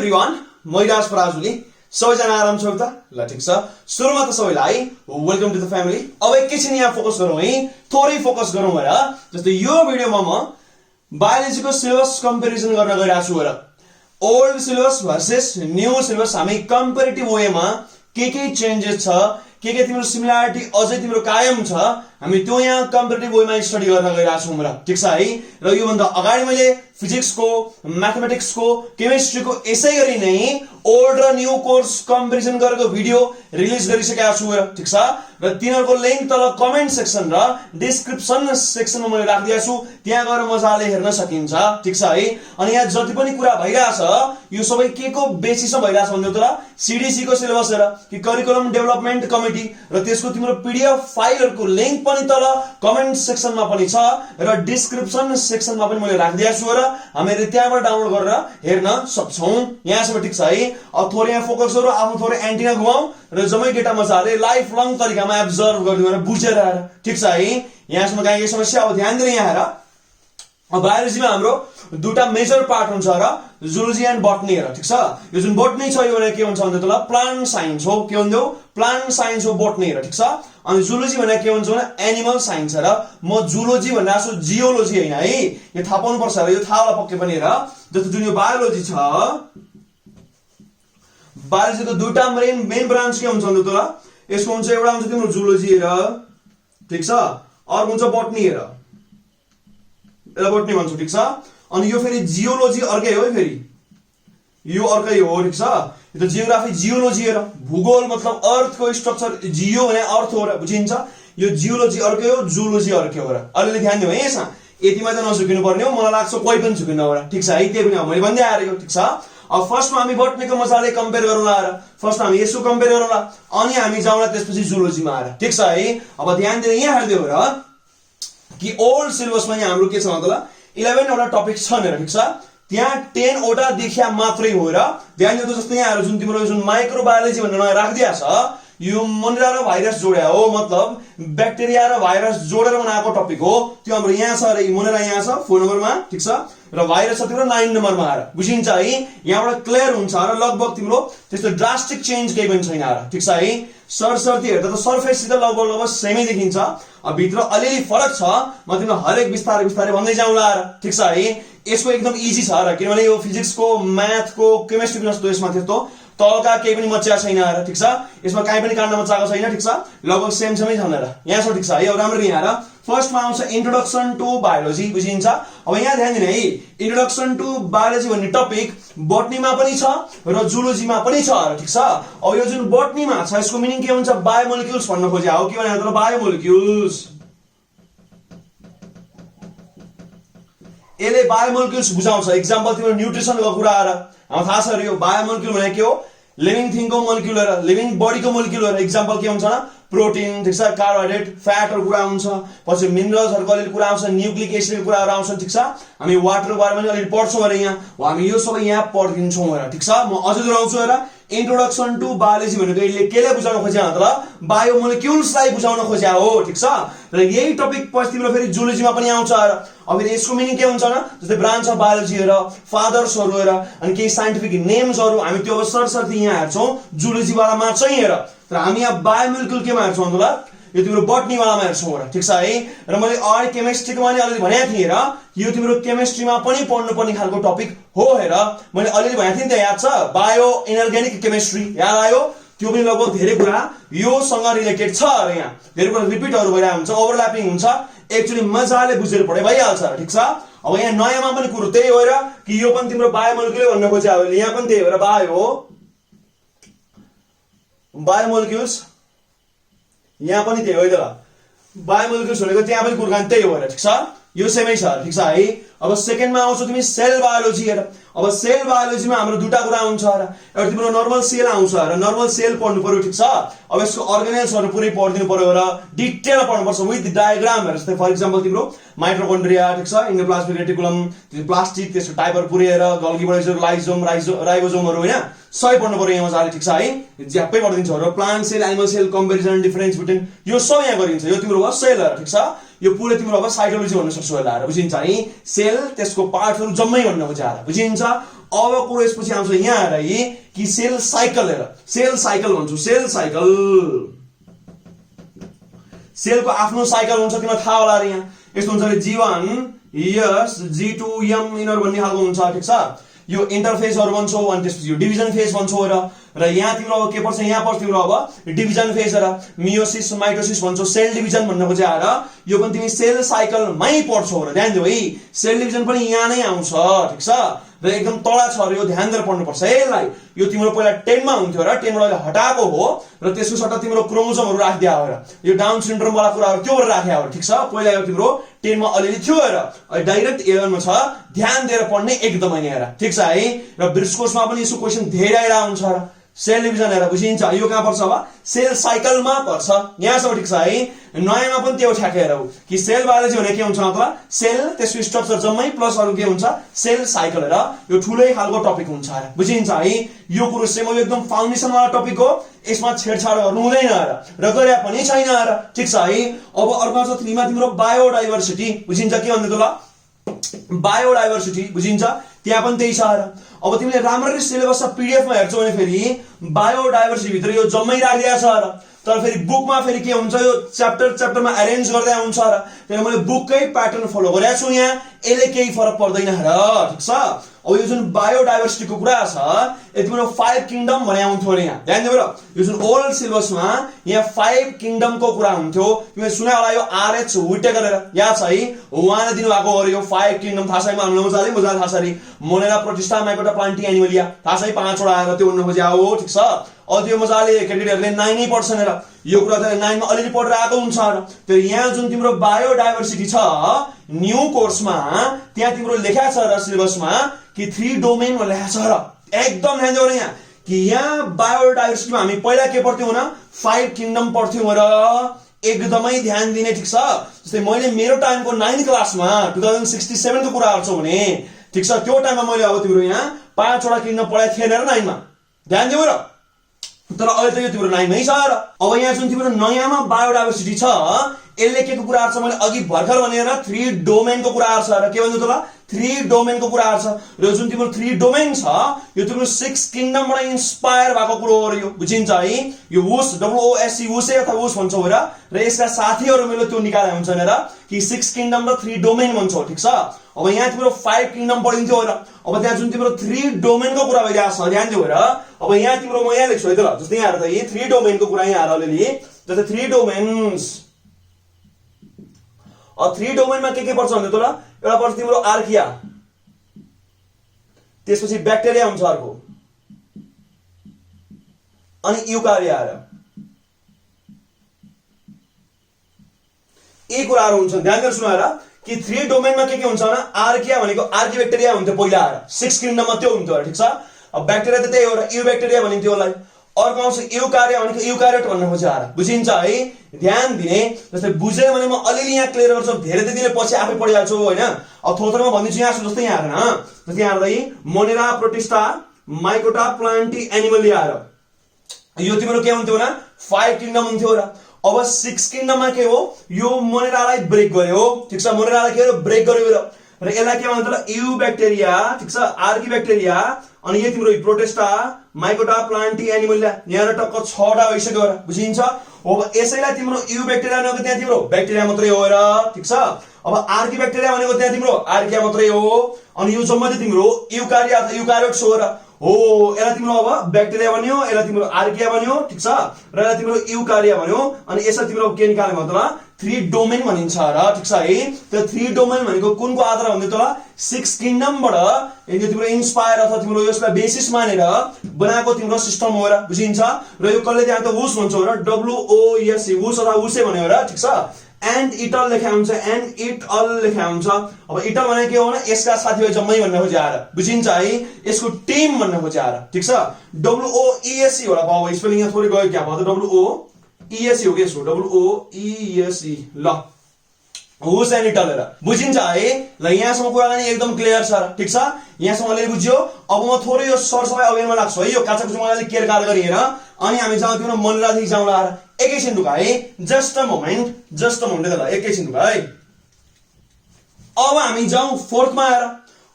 Everyone, म Ira's फराजुली। सबैजना आराम छौ त? ल ठीक छ। सुरुमा त सबैलाई वेलकम टु द फ्यामिली। अब एकैछिन यहाँ फोकस गरौँ है, थोरै फोकस गरौँ हेर। जस्तै यो भिडियोमा म बायोलोजीको सिलेबस कम्पेरिजन गर्न गइरहेको छु हेर। Old syllabus versus new syllabus हामी कम्पेरिटिभ वेमा के चेन्जेस छ, के तिम्रो सिमिलारिटी अझै तिम्रो कायम छ, हामी त्यो यहाँ कम्पेरिटिभ वेमा स्टडी गर्न गइरहेको छौँ र ठीक छ है। र यो भन्दा अगाडि मैले फिजिक्सको, म्याथमेटिक्सको, केमिस्ट्रीको यसै गरी नै ओल्ड र न्यू कोर्स कम्पेरिजन गरेको भिडियो रिलिज गरिसकेको छु र ठीक छ। र तिनीहरूको लिंक तल कमेन्ट सेक्सन र डिस्क्रिप्सन सेक्सनमा मैले राखिदिएको छु, त्यहाँ गएर मजाले हेर्न सकिन्छ ठीक छ है। अनि यहाँ जति पनि कुरा भइरहेछ यो सबै के को बेसिसमा भइरहेछ भन्ने त सीडीसी को सिलेबस हेर कि करिकुलम डेभलपमेन्ट कमिटी, र त्यसको तिम्रो पीडीएफ फाइलहरुको लिंक पनि तल कमेन्ट सेक्सनमा पनि छ र डिस्क्रिप्सन सेक्सनमा पनि मैले राखिदिएको छु र हामीले त्यहाँबाट डाउनलोड गरेर हेर्न सक्छौं। यहाँसम्म ठीक छ है। अब थोरै यहाँ फोकस गरौँ, आफ्नो थोरै एन्टिना घुमाऊ र जम्मै डेटा मजाले लाइफ लङ तरिकामा एब्जर्भ गरिदिनु र बुझेर आएर ठीक छ है। यहाँसम्म कहाँ के समस्या अब ध्यान दिनु यहाँ हेर। बायोलोजीमा हाम्रो दुटा मेजर पार्ट हुन्छ र जुलोजी एन्ड बटनी हेर ठीक छ। यो जुन बटनी छ यो के हुन्छ भन्दा तल प्लान्ट साइन्स हो, के भन्दै हो प्लान्ट साइन्स हो बटनी हेर ठीक छ। अनि जुलोजी भने के हुन्छ भने एनिमल साइन्स हेर। म जुलोजी भन्दा छु जियोलोजी हैन है, यो थाहा पाउनु पर्छ र यो थाहा होला पक्कै पनि हेर। जस्तो जुन यो बायोलोजी छ, बायोलोजीको दुईटा मेन ब्रान्च के हुन्छ भन्दा तल यसको हुन्छ एउटा हुन्छ तिम्रो जुलोजी हेर ठीक छ, अर्को हुन्छ बटनी हेर, यसलाई बटनी भन्छौ ठीक छ। अनि यो फेरि जियोलोजी अर्कै हो है, फेरि यो अर्कै हो ठीक छ। यो त जियोग्राफी जियोलोजी हेर, भूगोल मतलब अर्थको स्ट्रक्चर, जियो भने अर्थ हो र बुझिन्छ। यो जियोलोजी अर्कै हो, जुलोजी अर्कै हो र। अलिअलि ध्यान दिऊ है यसमा, यतिमा त नझुकिनु पर्ने हो, मलाई लाग्छ कोही पनि झुकिनु हो र ठीक छ है। त्यही पनि मैले भन्दै आएको ठीक छ। अब फर्स्टमा हामी बटनीको मजाले कम्पेयर गरौँला र फर्स्टमा हामी यसो कम्पेयर गरौँला, अनि हामी जाउँला त्यसपछि जुलोजीमा आएर ठीक छ है। अब ध्यान दिनु यहाँ हेर्दियौ र कि ओल्ड सिलेबसमा यहाँ हाम्रो के छ भन्दा 11 वटा टपिक छन् हेर ठीक छ। त्यहाँ 10 वटा देखिया मात्रै हो र ध्यान दिनु। जस्तो यहाँ जुन तिम्रो जुन माइक्रोबायोलोजी भनेर नयाँ राखिदिया छ, यो मोनिरा र भाइरस जोड्या हो, मतलब ब्याक्टेरिया र भाइरस जोडेर बनाएको टपिक हो। त्यो हाम्रो यहाँ छ र मोनिरा यहाँ छ 4 नम्बरमा ठीक छ, र भाइरस छ तिम्रो 9 नम्बरमा आएर बुझिन्छ है। यहाँबाट क्लियर हुन्छ र लगभग तिम्रो त्यस्तो ड्रास्टिक चेन्ज केही पनि छैन आएर ठीक छ है। सरसर्ती हेर्दा त सर्फेससित लगभग सेमै देखिन्छ, अब भित्र अलिअलि फरक छ। म तिमीलाई हरेक बिस्तारै बिस्तारै भन्दै जाउँला ठीक छ है। यसको एकदम इजी छ र, किनभने यो फिजिक्सको, म्याथको, केमिस्ट्रीको जस्तो यसमा त्यस्तो तलका केही पनि मच्चा छैन र ठीक छ। यसमा कहीँ पनि काण्ड मच्चाको छैन ठीक छ, लगभग सेमै छन् र यहाँसम्म ठीक छ है। अब राम्ररी यहाँ हेर, फर्स्टमा आउँछ इन्ट्रोडक्सन टु बायोलोजी बुझिन्छ। अब यहाँ ध्यान दिनु है, इन्ट्रोडक्सन टु बायोलोजी भन्ने टपिक बटनीमा पनि छ र जुलोजीमा पनि छ ठीक छ। अब यो जुन बटनीमा छ यसको मिनिङ के हुन्छ, बायोमोलिक्युल्स भन्न खोज्या हो। के भने त बायोमोलिक्युल्स, यसले बायोमोलिक्युल्स बुझाउँछ। इक्जाम्पल तिम्रो न्युट्रिसनको कुरा आएर हामीलाई थाहा छ यो बायोमोलिक्युल भने के हो, लिभिङ थिङको मोलिक्युल र लिभिङ बडीको मोलिक्युल र इक्जाम्पल के हुन्छ प्रोटिन ठीक छ, कार्बोहाइड्रेट, फ्याटहरु कुरा हुन्छ, पछि मिनरल्सहरुको अलिअलि कुरा आउँछ, न्युक्लिक एसिडको कुराहरु आउँछ ठीक छ। हामी वाटरको बारेमा पनि अलिअलि पढ्छौँ अरे यहाँ, हामी यो सबै यहाँ पढिदिन्छौँ हेर ठीक छ। म अझै दोहोऱ्याउँछु हेर, इन्ट्रोडक्सन टु बायोलोजी भनेको यसले केले बुझाउन खोज्या मतलब बायोमोलिक्युल्सलाई बुझाउन खोज्या हो ठीक छ। र यही टपिक पछि तिम्रो फेरि जुलोजीमा पनि आउँछ हेर। अब फेरि यसको मिनिङ के हुन्छ न, जस्तै ब्रान्च अफ बायोलोजी हेर, फादर्सहरु हेर, अनि केही साइन्टिफिक नेम्सहरु हामी त्यो अब सरसर्ती यहाँ हेर्छौँ जुलोजी वालामा चाहिँ हेर। तर हामी यहाँ बायोमोलिक्युल केमा हेर्छौँ भन्दा यो तिम्रो बटनी वालामा हेर्छौँ हेर ठीक छ है। र मैले अगाडि केमिस्ट्रीको पनि अलिअलि भनेको थिएँ हेर, यो तिम्रो केमिस्ट्रीमा पनि पढ्नुपर्ने खालको टपिक हो हेर। मैले अलिअलि भनेको थिएँ नि त, याद छ बायो इनअर्ग्यानिक केमिस्ट्री याद आयो, त्यो पनि लगभग धेरै कुरा योसँग रिलेटेड छ र यहाँ धेरै कुरा रिपिटहरु भइरहेको हुन्छ, ओभरल्यापिङ हुन्छ। एक्चुअली मजाले बुझेर पढे भइहाल्छ ठीक छ। अब यहाँ नयाँमा पनि कुरो त्यही हो र कि यो पनि तिम्रो बायोमोलिक्युल भन्न खोज्या हो, यहाँ पनि त्यही हो र बायोमोलिक्युल्स, यहाँ पनि त्यही हो त बायोमोलिक्युल्स भनेको त्यहाँ पनि कुराकानी त्यही हो ठीक छ। यो सेमै छ ठीक छ है। अब सेकेन्डमा आउँछ तिमी सेल बायोलोजी हेर। अब सेल बायोलोजीमा हाम्रो दुटा कुरा हुन्छ र, एउटा तिम्रो नर्मल सेल आउँछ र नर्मल सेल पढ्नु पर्यो ठीक छ। अब यसको अर्गानेल्सहरु पुरै पढिदिनु पर्यो र डिटेलमा पढ्नु पर्छ विथ डायग्राम हेर। जस्तै फर एक्जाम्पल तिम्रो माइटोकोन्ड्रिया ठीक छ, एन्डोप्लाज्मिक रेटिकुलम, प्लास्टिड, त्यसको टाइपहरु पुरै हेर, गल्गी बडाइजर, लाइजोम, राइबोसोमहरु हैन, सबै पढ्नु पर्यो यहाँ मजाले ठीक छ है। ज्यापै पढिदिन्छ र plant cell, animal cell, comparison, difference between यो सब यहाँ गरिन्छ। यो तिम्रो भयो सेल हेर ठीक छ। यो पुरै तिम्रो अब साइटोलोजी भन्न सक्छौ होला बुझिन्छ है। सेल त्यसको पार्टहरु जम्मै भन्न खोज्या बुझिन्छ। अब कुरो यसपछि आउँछ यहाँ आएर है कि सेल साइकल हेर, सेल साइकल भन्छु, सेल साइकल, सेलको आफ्नो साइकल हुन्छ, तिमीलाई थाहा होला रे यहाँ यस्तो हुन्छ G1 S G2 M यिनीहरु भन्ने खालको हुन्छ, ठीक छ। यो इन्टरफेसहरु भन्छौ अनि त्यसपछि यो डिभिजन फेज भन्छौ र यहाँ तिम्रो अब के पर्छ, यहाँ पर्छ तिम्रो अब डिभिजन फेज र मियोसिस माइटोसिस भन्छौ, सेल डिभिजन भन्ने खोजे आएर यो पनि तिमी सेल साइकलमै पढ्छौ र ध्यान दिऊ है, सेल डिभिजन पनि यहाँ नै आउँछ, ठीक छ। र एकदम तडा छ र यो ध्यान दिएर पढ्नुपर्छ है यसलाई। यो तिम्रो पहिला 10 मा हुन्थ्यो र 10 बाट अहिले हटाएको हो र त्यसको सट्टा तिम्रो क्रोमोसोमहरु राखिदिया हो र यो डाउन सिन्ड्रोम वाला कुराहरु त्यो राख्या हो, ठीक छ। पहिला यो तिम्रो 10 मा अलिअलि थियो र अहिले डाइरेक्ट 11 मा छ, ध्यान दिएर पढ्ने एकदमै हेर, ठीक छ है। र ब्रिज कोर्समा पनि यसो क्वेशन धेरै आइरा हुन्छ र सेल डिभिजन हेर बुझिन्छ, यो कहाँ पर्छ अब सेल साइकलमा पर्छ, यहाँसम्म ठीक छ है। नयाँमा पनि त्यो ठ्याक्कै हेरौ कि सेल बायोलोजी भने के हुन्छ मतलब सेल त्यसको स्ट्रक्चर जम्मै प्लस अरु के हुन्छ सेल साइकल हेर, यो ठुलै खालको टपिक हुन्छ बुझिन्छ है। यो कुरो चाहिँ एकदम फाउन्डेसन वाला टपिक हो, यसमा छेडछाड गर्नु हुँदैन र गरे पनि छैन र, ठीक छ है। अब अर्को आउँछ 3 मा तिम्रो बायोडाइभर्सिटी, बुझिन्छ के भन्ने त ल बायोडाइभर्सिटी, बुझिन्छ त्यहाँ पनि त्यही छ र। अब तिमीले राम्ररी सिलेबस पीडीएफ मा हेर्छौ भने फेरि बायोडाइभर्सिटी भित्र यो जम्मै राखिदिया छ र, तर फेरि बुकमा फेरि के हुन्छ यो च्याप्टरमा अरेन्ज गर्दै हुन्छ र, त्यसले मैले बुककै प्याटर्न फलो गरेको छु यहाँ, यसले केही फरक पर्दैन र, ठीक छ। अब यो जुन बायोडाइभर्सिटीको कुरा छ यो तिम्रो 5 किङडम भने आउँथ्यो रे यहाँ, ध्यान दिनु र। यो जुन ओल्ड सिलेबसमा यहाँ 5 किङडमको कुरा हुन्थ्यो, तिमीले सुने होला यो आरएच व्हिटेकर याद छ है, उहाँले दिनु भएको हो यो 5 किङडम, थाहा छ मजाले थाहा छ रे। Monera protista mycota plenty Animalia थाहा छ 5 वटा आएर त्यो उन्न खोजे हो, ठीक छ। अब त्यो मजाले केटाकेटीहरुले 9 नै पढ्छन् र यो कुरा त 9 मा अलिअलि पढेर आएको हुन्छ र। त्यो यहाँ जुन तिम्रो बायोडाइभर्सिटी छ न्यू कोर्समा त्यहाँ तिम्रो लेखा छ र सिलेबसमा कि 3 डोमेन भनेर लेखा छ र, एकदम ध्यान दिनु यहाँ कि यहाँ बायोडाइभर्सिटीमा हामी पहिला के पढ्थ्यौं न 5 किङडम पढ्थ्यौं र एकदमै ध्यान दिने, ठीक छ। जस्तै मैले मेरो टाइमको 9th क्लासमा 2067 को कुरा गर्छु भने, ठीक छ, त्यो टाइममा मैले अब तिम्रो यहाँ 5 वटा किङडम पढाएको थिएन र 9 मा, ध्यान दिउ र। तर अहिले त यो तिम्रो 9 मै छ र। अब यहाँ जुन तिम्रो नयाँमा बायोडाइभर्सिटी छ यसले के को कुरा गर्छ, मैले अघि भर्खर भनेर 3 डोमेनको कुरा गर्छ र के भन्नु त ल 3 डोमेनको कुरा गर्छ र जुन तिम्रो 3 डोमेन छ यो तिम्रो 6 किङडमबाट इन्स्पायर भएको कुरो हो र यो बुझिन्छ है। यो वुस WOSC वुसे अथवा वुस भन्छौ र यसका साथीहरु मैले त्यो निकाले हुन्छ र कि 6 किङडम र 3 डोमेन भन्छौ, ठीक छ। अब यहाँ तिम्रो 5 किङडम पढिन्थ्यो र अब त्यहाँ जुन तिम्रो 3 डोमेनको कुरा भइरहेछ ध्यान दिउ र। अब यहाँ तिम्रो म यहाँ लेख्छु है त ल, जस्तै यहाँ हेर त यी 3 डोमेनको कुरा यहाँ हेर अलिअलि, जस्तै 3 डोमेन्स। अब 3 डोमेनमा के पर्छ भन्ने त ल, एउटा पर्छ तिम्रो आर्किया, त्यसपछि ब्याक्टेरिया हुन्छ अर्को, अनि युकारिया र यी कुराहरु हुन्छन्, ध्यान दिएर सुनाएर कि 3 डोमेनमा के हुन्छ भने आर्किया भनेको आर्किब्याक्टेरिया हुन्थ्यो पहिला आएर 6 किङडममा त्यो हुन्थ्यो, ठीक छ। अब ब्याक्टेरिया त त्यही हो र युब्याक्टेरिया भनिन्थ्यो यसलाई। अर्को आउँछ युकारिया भनेको युकारियोट भन्ने खोजे आएर, बुझिन्छ है। ध्यान दिने जस्तै बुझे भने म अलिअलि यहाँ क्लियर गर्छु, धेरै त दिने पछि आफै पढिहाल्छु हैन। अब थोथोरमा भनिदिन्छु यहाँ जस्तै यहाँ हेर्न, जस्तै यहाँ हेर्दै Monera protista mycota plenty Animalia र यो तिम्रो के हुन्थ्यो न 5 किङडम हुन्थ्यो र। अब 6 किङडममा के हो यो मोनेरालाई ब्रेक गर्यो, ठीक छ, मोनेरालाई के ब्रेक गर्यो र यसलाई के भन्छ त युब्याक्टेरिया, ठीक छ, आर्किब्याक्टेरिया, अनि यो तिम्रो प्रोटिस्टा माइकोटा प्लान्टी एनिमलिया यहाँ टक्क 6 वटा भइसक्यो र बुझिन्छ। अब यसैलाई तिम्रो युब्याक्टेरिया भनेको त्यहाँ तिम्रो ब्याक्टेरिया मात्रै हो र, ठीक छ। अब आर्किब्याक्टेरिया भनेको त्यहाँ तिम्रो आर्किया मात्रै हो, अनि यो जम्मा चाहिँ तिम्रो युकारिया अथवा युकारियोट्स हो र हो। यसलाई तिम्रो अब ब्याक्टेरिया बन्यो, यसलाई तिम्रो आर्किया बन्यो, ठीक छ, र यसलाई तिम्रो युकारिया बन्यो, अनि यसलाई तिम्रो के निकाल्ने भयो त ल 3 डोमेन भनिन्छ र, ठीक छ है। त्यो 3 डोमेन भनेको कुनको आधार भन्दै त ल 6 किङडमबाट यो तिम्रो इन्स्पायर अथवा तिम्रो यसलाई बेसिस मानेर बनाएको तिम्रो सिस्टम हो र बुझिन्छ। र यो कसले त्यहाँ त वुस भन्छौ र WOSC वुस अथवा वुसे भन्यो र, ठीक छ। एन्ड इटल लेखा हुन्छ, एन्ड इट अल लेखा हुन्छ। अब इटल भने के हो भने यसका साथीहरु जम्मै भन्ने खोजे आएर बुझिन्छ है, यसको टिम भन्ने खोजे आएर, ठीक छ। WOESC होला अब स्पेलिङ यहाँ थोरै गयो क्या भयो त WOESC हो के यसको WOESC ल हुस एन्ड इटल हेर बुझिन्छ है। ल यहाँसम्म कुराकानी एकदम क्लियर छ, ठीक छ, यहाँसम्म अलि बुझ्यो। अब म थोरै यो सरसफाइ अभियानमा लाग्छु है, यो काचा कुचा मलाई केयर कार गरी हेर, अनि हामी जाउँ तिम्रो मनरादेखि जाउँला एकैछिन ढुका है, जस्ट अ मोमेन्ट त ल एकैछिन ढुका है। अब हामी जाउँ फोर्थमा आएर।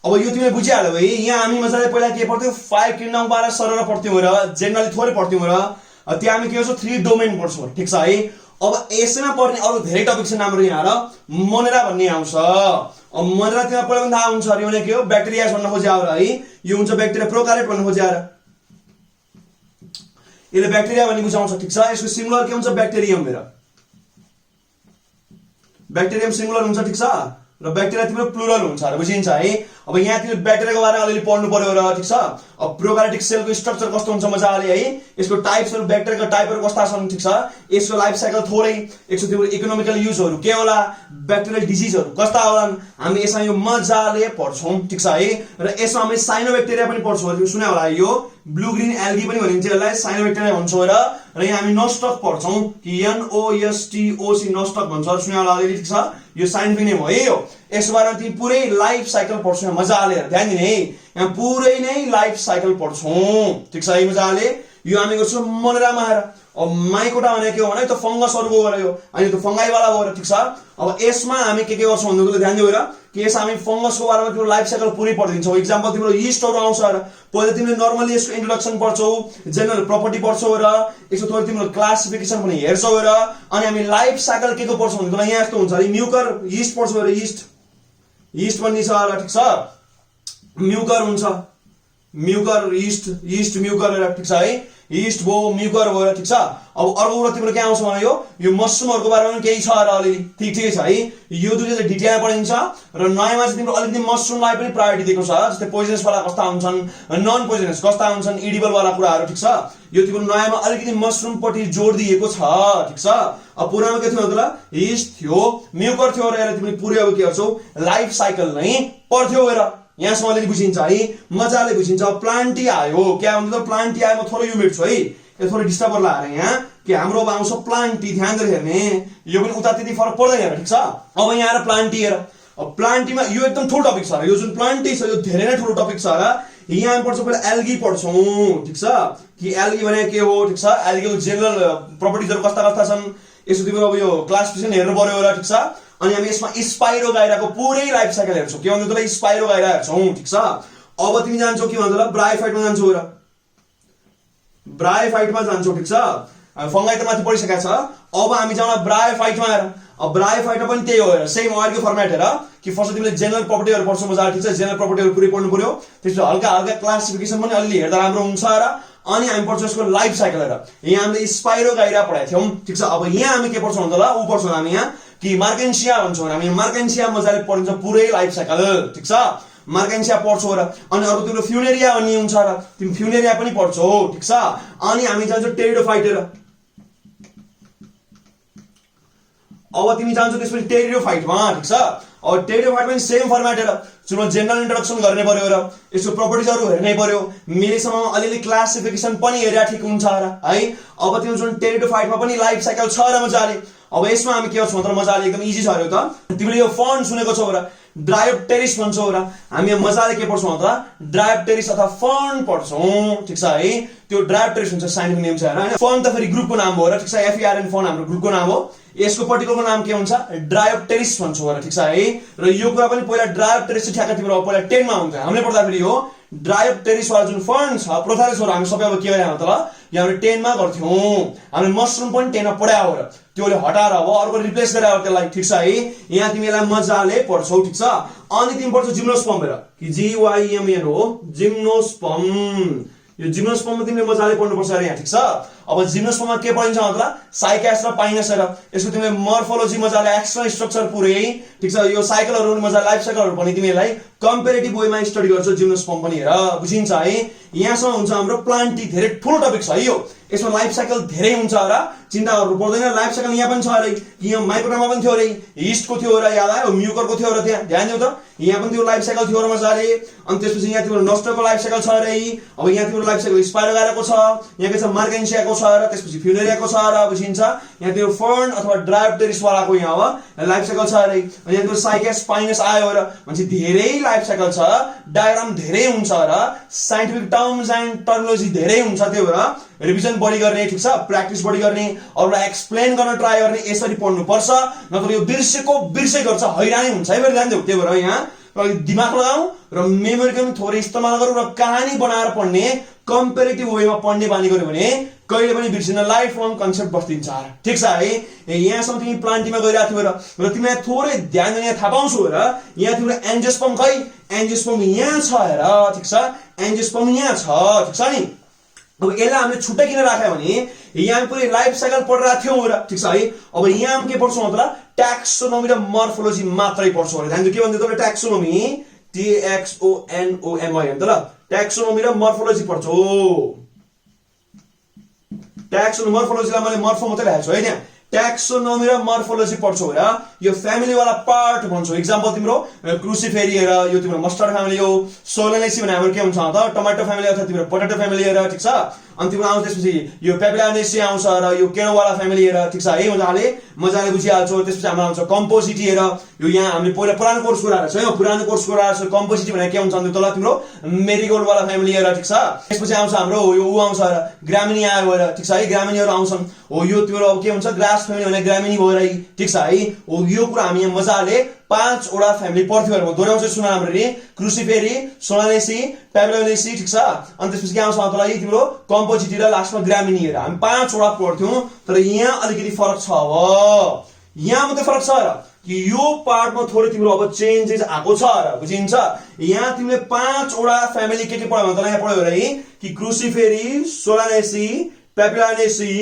अब यो तिमीले बुझिहाल्यौ है। यहाँ हामी मजाले पहिला के पढ्थ्यौ 5 किन 9 12 सरर पढ्थ्यौ र जेनरली थोरै पढ्थ्यौ र त्यहाँ हामी के गर्छौं 3 डोमेन पढ्छौं ठीक छ है। अब यसैमा पर्ने अरु धेरै टपिक छन् हाम्रो यहाँ र मोनेरा भन्ने आउँछ। अब मोनेरा तिमीलाई पहिला पनि थाहा हुन्छ अरे भने के हो ब्याक्टेरिया भन्न खोज्या हो र है। यो हुन्छ ब्याक्टेरिया प्रोकार्योट भन्न खोज्या र यसले ब्याक्टेरिया भन्ने बुझाउँछ ठीक छ। यसको सिंगुलर के हुन्छ ब्याक्टेरियम हेर ब्याक्टेरियम सिंगुलर हुन्छ ठीक छ र ब्याक्टेरिया तिम्रो प्लुरल हुन्छ र बुझिन्छ है। अब यहाँ तिमीले ब्याक्टेरियाको बारेमा अलिअलि पढ्नु पर्यो र ठीक छ। अब प्रोकार्योटिक सेलको स्ट्रक्चर कस्तो हुन्छ मजाले है। यसको टाइप्सहरु ब्याक्टेरियाको टाइपहरु कस्ता छन् ठीक छ। यसको लाइफ साइकल थोरै यसको तिम्रो इकोनोमिकल युजहरु के होला ब्याक्टेरियल डिजिजहरु कस्ता होलान् हामी यसमा यो मजाले पढ्छौं ठीक छ है। र यसमा हामी साइनोब्याक्टेरिया पनि पढ्छौं तिमीले सुन्या होला यो ब्लू ग्रीन एल्गी पनि भनिन्छ यसलाई साइनोब्याक्टेरिया भन्छौं र यहाँ हामी नस्टक पढ्छौं कि NOSTOC नस्टक भन्छ सुन्या होला अलि ठीक छ। यो साइन्टिफिक नेम हो यो। यसको बारेमा तिमी पुरै लाइफ साइकल पढ्छौ मजाले ध्यान दिने है। यहाँ पुरै नै लाइफ साइकल पढ्छौं ठीक छ है मजाले। यो हामी गर्छौं मोनेरामा आएर। अब माइकोटा भने के हो भने त फंगसहरुको हो यो अनि त फंगाई वाला हो ठीक छ। अब यसमा हामी के गर्छौं भन्नुको ध्यान दिऊ र कि यस हामी फंगसको बारेमा तिम्रो लाइफ साइकल पुरै पढिदिन्छौ। एक्जाम्पल तिम्रो यीस्टहरु आउँछ र पहिले तिमीले नर्मली यसको इन्ट्रोडक्सन पढ्छौ जनरल प्रपर्टी पढ्छौ र यसको थोरै तिम्रो क्लासिफिकेसन पनि हेर्छौ र अनि हामी लाइफ साइकल के को पढ्छौ भने यहाँ यस्तो हुन्छ अरे म्युकर यीस्ट पढ्छौ र यीस्ट भन्ने छ र ठीक छ। म्युकर हुन्छ म्युकर यीस्ट म्युकर ठीक छ है। यीस्ट भो म्युकर भयो ठीक छ। अब अर्को कुरा तिम्रो के आउँछ भने यो मसरुमहरुको बारेमा पनि केही छ र अलिअलि ठिकै छ है। यो दुईटा चाहिँ डिटेलमा पढिन्छ र नयाँमा चाहिँ तिम्रो अलिकति मसरुमलाई पनि प्रायोरिटी दिएको छ जस्तै पोइजनस वाला कस्ता हुन्छन् नन पोइजनस कस्ता हुन्छन् एडिबल वाला कुराहरु ठीक छ। यो तिम्रो नयाँमा अलिकति मसरुम पट्टि जोड दिएको छ ठीक छ। अब पुरानो के थियो मतलब यीस्ट थियो म्युकर थियो र यसले तिमीले पुरै अब के गर्छौ लाइफ साइकल नै पढ्थ्यौ हेर। यहाँसम्म अलिअलि बुझिन्छ है मजाले बुझिन्छ। प्लान्टी आयो क्या हुन्छ त प्लान्टी आयो म थोरै यो मेट्छु है यो थोरै डिस्टर्बर लाएर यहाँ कि हाम्रो अब आउँछ प्लान्टी ध्यान दिएर हेर्ने यो पनि उता त्यति फरक पर्दैन हेर ठीक छ। अब यहाँ आएर प्लान्टी हेर। अब प्लान्टीमा यो एकदम ठुलो टपिक छ र यो जुन प्लान्टी छ यो धेरै नै ठुलो टपिक छ र यहाँ हामी पढ्छौं पहिला एल्गी पढ्छौं ठीक छ कि एल्गी भने के हो ठीक छ। एल्गीको जेनरल प्रपर्टिजहरु कस्ता कस्ता छन् यसो तिम्रो अब यो क्लासिफिकेसन हेर्नु पर्यो र ठीक छ। अनि हामी यसमा स्पाइरोगाइराको पुरै लाइफ साइकल हेर्छौं के भन्नु तलाई स्पाइरोगाइरा हेर्छौं ठीक छ। अब तिमी जान्छौ के भन्छ ल ब्रायोफाइटमा जान्छौ र ब्रायोफाइटमा जान्छौ ठीक छ। फंगाई त माथि पढिसकेको छ। अब हामी जाउँला ब्रायोफाइटमा हेर। अब ब्रायोफाइटमा पनि त्यही हो हेर सेम अर्को फर्मेट हेर कि फर्स्ट तिमीले जेनरल प्रपर्टीहरु पढ्छौ मजाले ठीक छ। जेनरल प्रपर्टीहरु पुरै पढ्नु पर्यो त्यसपछि हल्का हल्का क्लासिफिकेसन पनि अलि हेर्दा राम्रो हुन्छ र अनि हामी पढ्छौं यसको लाइफ साइकल हेर। यहाँ हामीले स्पाइरोगाइरा पढाएको थियौं ठीक छ। अब यहाँ हामी के पढ्छौं भन्दा ल उ पढ्छौं हामी यहाँ कि मार्केन्सिया भन्छौं हामी मार्केन्सिया मजाले पढिन्छ पुरै लाइफ साइकल ठीक छ। मार्केन्सिया पढ्छौ र अनि अरु तिम्रो फ्युनेरिया भन्ने हुन्छ र तिमी फ्युनेरिया पनि पढ्छौ ठीक छ। अनि हामी जान्छौ टेरिडोफाइट हेर। अब तिमी जान्छौ त्यसपछि टेरिडोफाइटमा ठीक छ। अब टेरिडोफाइट पनि सेम फर्मेट हेर सुरुमा जेनरल इन्ट्रोडक्सन गर्ने पर्यो र यसको प्रपर्टिजहरु हेर्नै पर्यो मेलेसम्म अलिअलि क्लासिफिकेसन पनि हेर्या ठिक हुन्छ र है। अब तिम्रो जुन टेरिडोफाइटमा पनि लाइफ साइकल छ र मजाले। अब यसमा हामी के गर्छौं त मजाले एकदम इजी छ यो त तिमीले यो फन्ड सुनेको छौ र ड्रायोप्टेरिस भन्छौ र हामी मजाले के पढ्छौं त ड्रायोप्टेरिस अथवा फन्ड पढ्छौं ठीक छ है। त्यो ड्रायोप्टेरिस हुन्छ साइन्टिफिक नेम छ हैन। फन्ड त फेरि ग्रुपको नाम हो र ठीक छ FERN फन्ड हाम्रो ग्रुपको नाम हो। यसको पर्टिकुलर नाम के हुन्छ ड्रायोप्टेरिस भन्छौ र ठीक छ है। र यो कुरा पनि पहिला ड्रायोप्टेरिस ठ्याक्क तिम्रो पहिला 10 मा हुन्छ हामीले पढ्दा फेरि हो ड्रायोप्टेरिस वाला जुन फन्ड छ प्रोथालिस हो हामी सबै अब के गरे त ल यहाँ हामीले 10 मा गर्थ्यौं। हामीले मसरुम पनि 10 मा पढायो हो र त्योले हटाएर अब अर्को रिप्लेस गरायो त्यसलाई ठीक छ है। यहाँ तिमीलाई मजाले पढ्छौ ठीक छ। अनि तिमी पढ्छौ जिम्नोस्पर्म हेर कि GYMN हो जिम्नोस्पर्म। यो जिम्नोस्पर्ममा तिमीले मजाले पढ्नुपर्छ अरे यहाँ ठीक छ। अब जिम्नोस्पर्ममा के पढिन्छ मतलब साइकास र पाइनस हेर यसको तिमीले मर्फोलोजी मजाले एक्स्ट्रा स्ट्रक्चर पुरै ठीक छ। यो साइकलहरु मजाले लाइफ साइकलहरु पनि तिमीलाई कम्पेरेटिभ वेमा स्टडी गर्छौ जिम्नोस्पर्म पनि हेर बुझिन्छ है। यहाँसम्म हुन्छ हाम्रो प्लान्टी धेरै ठुलो टपिक छ यो यसमा लाइफ साइकल धेरै हुन्छ र चिन्ता गर्नु पर्दैन। लाइफ साइकल यहाँ पनि छ अरे यहाँ माइक्रोटामा पनि थियो अरे यीस्टको थियो र याद आयो म्युकरको थियो र त्यहाँ ध्यान दिउ त यहाँ पनि त्यो लाइफ साइकल थियो र मजाले। अनि त्यसपछि यहाँ तिम्रो नस्टको लाइफ साइकल छ अरे। अब यहाँ तिम्रो लाइफ साइकल स्पाइरोगाइराको छ यहाँ के छ मार्केन्सियाको छ र त्यसपछि फ्युनेरियाको छ र बुझिन्छ। यहाँ तिम्रो फर्न अथवा ड्रायोप्टेरिस वालाको यहाँ हो लाइफ साइकल छ अरे। अनि यहाँ तिम्रो साइकास पाइनस आयो र भन्छ धेरै लाइफ साइकल छ डायग्राम धेरै हुन्छ र साइन्टिफिक टर्म्स एन्ड टर्मिनोलोजी धेरै हुन्छ त्यो भएर रिभिजन बढी गर्ने ठीक छ प्र्याक्टिस बढी गर्ने अरूलाई एक्सप्लेन गर्न ट्राई गर्ने यसरी पढ्नु पर्छ नत्र यो बिर्सेको बिर्सै गर्छ हैरानी हुन्छ है फेरि ध्यान देऊ। त्यही भएर यहाँ दिमाग लगाऊ र मेमोरीको पनि थोरै इस्तेमाल गरौँ र कहानी बनाएर पढ्ने कम्पेरेटिभ वेमा पढ्ने बानी गर्यो भने कहिले पनि बिर्सिन लाइफ लङ कन्सेप्ट बस्दिन्छ। ठिक छ है। यहाँसम्म तिमी प्लान्टीमा गइरहेको थियौ र तिमीलाई थोरै ध्यान दिने थाहा पाउँछु र यहाँ तिम्रो एन्जियोस्पर्म खै एन्जियोस्पर्म यहाँ छ हेर। ठिक छ एन्जियोस्पर्म यहाँ छ। ठिक छ नि। अब यसलाई हामीले छुट्टै किन राख्यो भने यहाँ पुरै लाइफ साइकल पढिरहेको थियौँ र। ठिक छ है। अब यहाँ के पढ्छौँ त ट्याक्सोनोमी र मर्फोलोजी मात्रै पढ्छौँ अरे। ध्यान दियो के भन्दै त ट्याक्सोनोमी TXONOMY हो नि त ल। ट्याक्सोनोमी र मर्फोलोजी पढ्छौ। ट्याक्सोनोमी मर्फोलोजीलाई मैले मर्फो मात्रै ल्याएको छु है। त्यहाँ ट्याक्सोनोमी र मर्फोलोजी पढ्छौ र यो फ्यामिली वाला पार्ट भन्छौ। एक्जाम्पल तिम्रो क्रुसिफेरी हेर यो तिम्रो मस्टर्ड फ्यामिली हो। सोलेनेसी भने हाम्रो के हुन्छ त टमाटो फ्यामिली अथवा तिम्रो पोटेटो फ्यामिली हेर। ठिक छ। अनि तिम्रो आउँछ त्यसपछि यो पेप्लानेसी आउँछ र यो केरोवाला फ्यामिली हेर। ठिक छ है। मजाले बुझिहाल्छौ। त्यसपछि हाम्रो आउँछ कम्पोजिटी हेर। यो यहाँ हामीले पहिला पुरानो कोर्स गराएको छ है। पुरानो कोर्स गराएको छ। कम्पोजिटी भने के हुन्छ भने तल तिम्रो मेरीगोल्ड वाला फ्यामिली हेर। ठिक छ। त्यसपछि आउँछ हाम्रो यो उ आउँछ र ग्रामिनी आयो हेर। ठिक छ है। ग्रामिनीहरु आउँछन्। हो यो तिम्रो अब के हुन्छ ग्रास फ्यामिली भने ग्रामिनी भयो है। ठिक छ है। हो यो कुरा हामी यहाँ मजाले 5 वटा फ्यामिली पढ्थ्यौ हेर। म दोहोऱ्याउँछु सुन राम्ररी। क्रुसिफेरी, सोलानेसी, पेप्लानेसी। ठिक छ। अनि त्यसपछि के आउँछ तल तिम्रो कम्पोजिटी र लास्टमा ग्रामिनी हेर। हामी 5 वटा पढ्थ्यौं तर यहाँ अलिकति फरक छ। अब यहाँ मात्रै फरक छ र कि यो पार्टमा थोरै तिम्रो अब चेन्जेस आएको छ र बुझिन्छ। यहाँ तिमीले 5 वटा फ्यामिली के पढ्यौ भने तल यहाँ पढ्यौ है कि क्रुसिफेरी, सोलानेसी, पेप्लानेसी,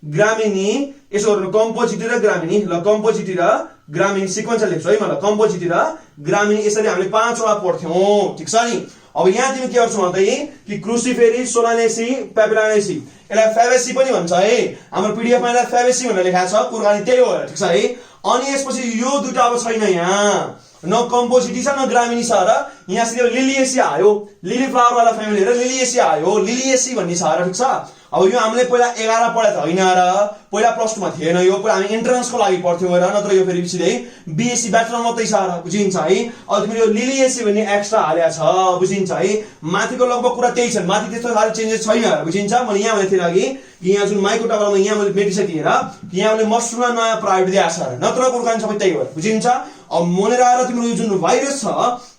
ग्रामिनी। यसो गर्नु कम्पोजिटी र ग्रामिनी। ल कम्पोजिटी र ग्रामिनी सिक्वेन्सले लेख्छु है म। ल कम्पोजिटी र ग्रामिनी यसरी हामीले 5 वटा पढ्थ्यौं। ठिक छ नि। अब यहाँ तिमी के गर्छौ भन्दै कि क्रुसिफेरी, सोलानेसी, पेप्लानेसी यसलाई फेबेसी पनि भन्छ है। हाम्रो पीडीएफ मा यसलाई फेबेसी भनेर लेखाएको छ। कुराकानी त्यही हो। ठिक छ है। अनि यसपछि यो दुईटा अब छैन यहाँ। न कम्पोजिटी छ न ग्रामिनी छ र यहाँ सिधै लिलिएसी आयो। लिली फ्लावर वाला फ्यामिली हेर लिलिएसी आयो। लिलिएसी भन्ने छ र। ठिक छ। अब यो हामीले पहिला 11 पढे त होइन र पहिला प्लस 2 मा थिएन यो। पहिला हामी इन्ट्रान्सको लागि पढ्थ्यौं र नत्र यो फेरि सिधै बीएससी ब्याचलर मात्रै छ र बुझिन्छ है। अब तिम्रो यो लिलिएसी भन्ने एक्स्ट्रा हालेको छ बुझिन्छ है। माथिको लगभग कुरा त्यही छ। माथि त्यस्तो साह्रो चेन्जेस छैन र बुझिन्छ। मैले यहाँ भनेको थिएँ अघि कि यहाँ जुन माइक्रो टावरमा यहाँ मैले मेटिसकेर कि यहाँ मैले मसरुममा नयाँ प्रायोरिटी दिएको छ र नत्र कुराकानी सबै त्यही हो बुझिन्छ। अब मोनेर आएर तिम्रो यो जुन भाइरस छ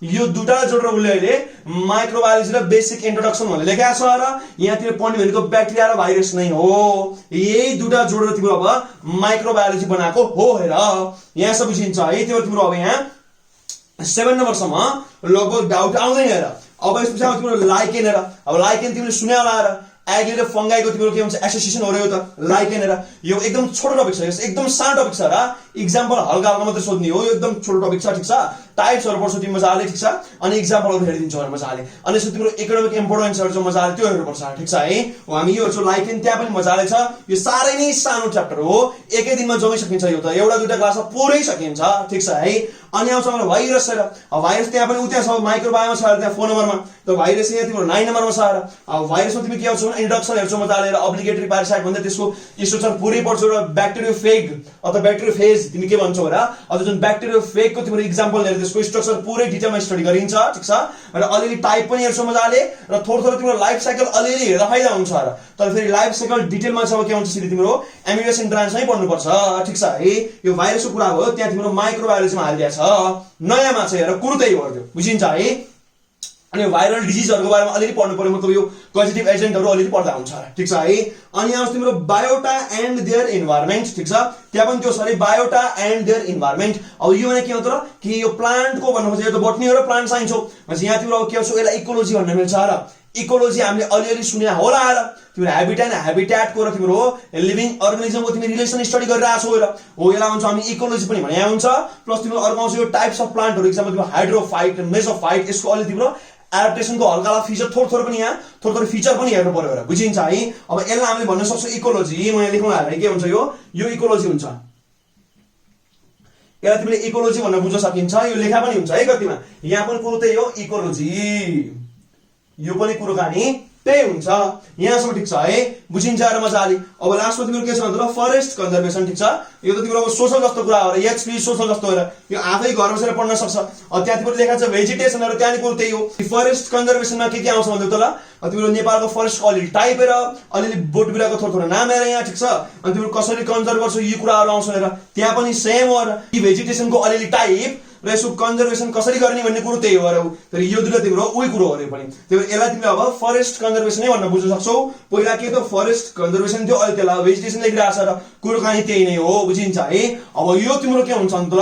यो दुटा जोडेर उसले अहिले माइक्रोबायोलोजी र बेसिक इन्ट्रोडक्सन भनेर लेखेको छ र यहाँतिर पढ्ने भनेको ब्याक्टेरिया र भाइरस नै हो। यही दुटा जोडेर तिम्रो अब माइक्रोबायोलोजी बनाएको हो हेर। यहाँ सब बुझिन्छ है। तिम्रो अब यहाँ 7 नम्बरसम्म लगभग डाउट आउँदैन हेर। अब यसपछि आउँछ तिम्रो लाइकेन हेर। अब लाइकेन तिमीले सुन्या होला र एग्री र फंगाईको तिम्रो के भन्छ एसोसिएसन हो र यो त लाइकेन हेर। यो एकदम छोटो टपिक छ। यो एकदम सानो टपिक छ र एक्जाम्पल हल्का हल्का मात्रै सोध्ने हो। यो एकदम छोटो टपिक छ। ठिक छ। टाइप्सहरु पढ्छौ तिमी मजाले। ठिक छ। अनि एक्जाम्पलहरु हेरिदिन्छौ हेर मजाले। अनि यसो तिम्रो इकोनोमिक इम्पोर्टेन्सहरु चाहिँ मजाले त्यो हेर्नु पर्छ। ठिक छ है। हो हामी यो हेर्छौ लाइकेन त्यहाँ पनि मजाले छ। यो सारै नै सानो च्याप्टर हो। एकै दिनमा जमिसकिन्छ यो त। एउटा दुईटा क्लासमा पुरै सकिन्छ। ठिक छ है। अनि आउँछ हाम्रो भाइरस हेर। अब भाइरस त्यहाँ पनि उता छ माइक्रोबायोमा छ त्यहाँ 4 नम्बरमा। त भाइरस यहाँ तिम्रो 9 नम्बरमा छ र। अब भाइरसमा तिमी के गर्छौ इन्ट्रोडक्सन हेर्छौ मजाले र अब्लिगेटरी प्यारासाइट भन्दै त्यसको स्ट्रक्चर पुरै पढ्छौ र ब्याक्टेरियोफेज अथवा ब्याक्टेरियोफेज तिमी के भन्छौ र अझ जुन ब्याक्टेरियोफेजको तिम्रो एक्जाम्पल हेर त्यसको स्ट्रक्चर पुरै डिटेलमा स्टडी गरिन्छ। ठिक छ। र अलिअलि टाइप पनि हेर्छौ मजाले र थोरै थोरै तिम्रो लाइफ साइकल अलिअलि हेर्दा फाइदा हुन्छ र। तर फेरि लाइफ साइकल डिटेलमा चाहिँ अब के हुन्छ सिधै तिम्रो एमिग्रेसन ब्रान्च नै पढ्नुपर्छ। ठिक छ है। यो भाइरसको कुरा भयो त्यहाँ तिम्रो माइक्रोबायोलोजीमा हालिदिएको छ। नयाँमा चाहिँ हेर कुरो त्यही हो बुझिन्छ है। अनि भाइरल डिजिजहरुको बारेमा अलिअलि पढ्नु पर्यो मतलब यो कजेटिभ एजेन्टहरु अलिअलि पढ्दा हुन्छ। ठिक छ है। अनि आउँछ तिम्रो बायोटा एन्ड देयर इन्भाइरोमेन्ट। ठिक छ। त्यहाँ पनि त्यो छ अरे बायोटा एन्ड देयर इन्भाइरोमेन्ट। अब यो भने के हो त कि यो प्लान्टको भन्नुहुन्छ यो त बोटनी हो र प्लान्ट साइन्स हो। भनेपछि यहाँ तिम्रो के छ यसलाई इकोलोजी भन्न मिल्छ र। इकोलोजी हामीले अलिअलि सुन्या होला र तिम्रो हैबिटेट हैबिट्याटको र तिम्रो लिभिङ अर्गानिजमको तिमी रिलेसन स्टडी गरिरहेको छौ र हो यसलाई हुन्छ हामी इकोलोजी पनि भने हुन्छ। प्लस तिम्रो अर्को आउँछ यो टाइप्स अफ प्लान्टहरु एक्जाम्पल तिम्रो हाइड्रोफाइट मेसोफाइट यसको अलि तिम्रो एडाप्टेसनको हल्का फीचर थोरै पनि यहाँ थोरै फीचर पनि हेर्नु पर्यो र बुझिन्छ है। अब यसलाई हामीले भन्न सक्छौ इकोलोजी। म यहाँ लेख्नु हालेँ के हुन्छ यो इकोलोजी हुन्छ। यसलाई तिमीले इकोलोजी भन्न बुझ्न सकिन्छ। यो लेखा पनि हुन्छ है कतिमा। यहाँ पनि कुरो त्यही हो इकोलोजी। यो पनि कुराकानी त्यही हुन्छ। यहाँसम्म ठिक छ है। बुझिन्छ र मजाले। अब लास्टमा तिम्रो के छ भन्दा फरेस्ट कन्जर्भेसन। ठिक छ। यो त तिम्रो सोशल जस्तो कुरा हो र एचपी सोशल जस्तो हो र यो आफै घर बसेर पढ्न सक्छ। त्यहाँ तिम्रो लेखा छ भेजिटेसन र त्यहाँ कुरो त्यही हो। फरेस्ट कन्जर्भेसनमा के आउँछ भन्दा त ल तिम्रो नेपालको फरेस्टको अलिअलि टाइप हेर अलिअलि बोट बिरुवाको थोरै नाम हेर यहाँ। ठिक छ। अनि तिम्रो कसरी कन्जर्भ गर्छौ यो कुराहरु आउँछ हेर। त्यहाँ पनि सेम हो र भेजिटेसनको अलिअलि टाइप र यसको कन्जर्भेसन कसरी गर्ने भन्ने कुरो त्यही हो र तर यो दुईटा तिम्रो उही कुरो हो रे पनि त्यही भएर यसलाई तिमीले अब फरेस्ट कन्जर्भेसन नै भन्न बुझ्न सक्छौ पहिला के त फरेस्ट कन्जर्भेसन थियो अहिले त्यसलाई भेजिटेसन लेखिरहेको छ र कुरो कहानी त्यही नै हो बुझिन्छ है अब यो तिम्रो के हुन्छ नि त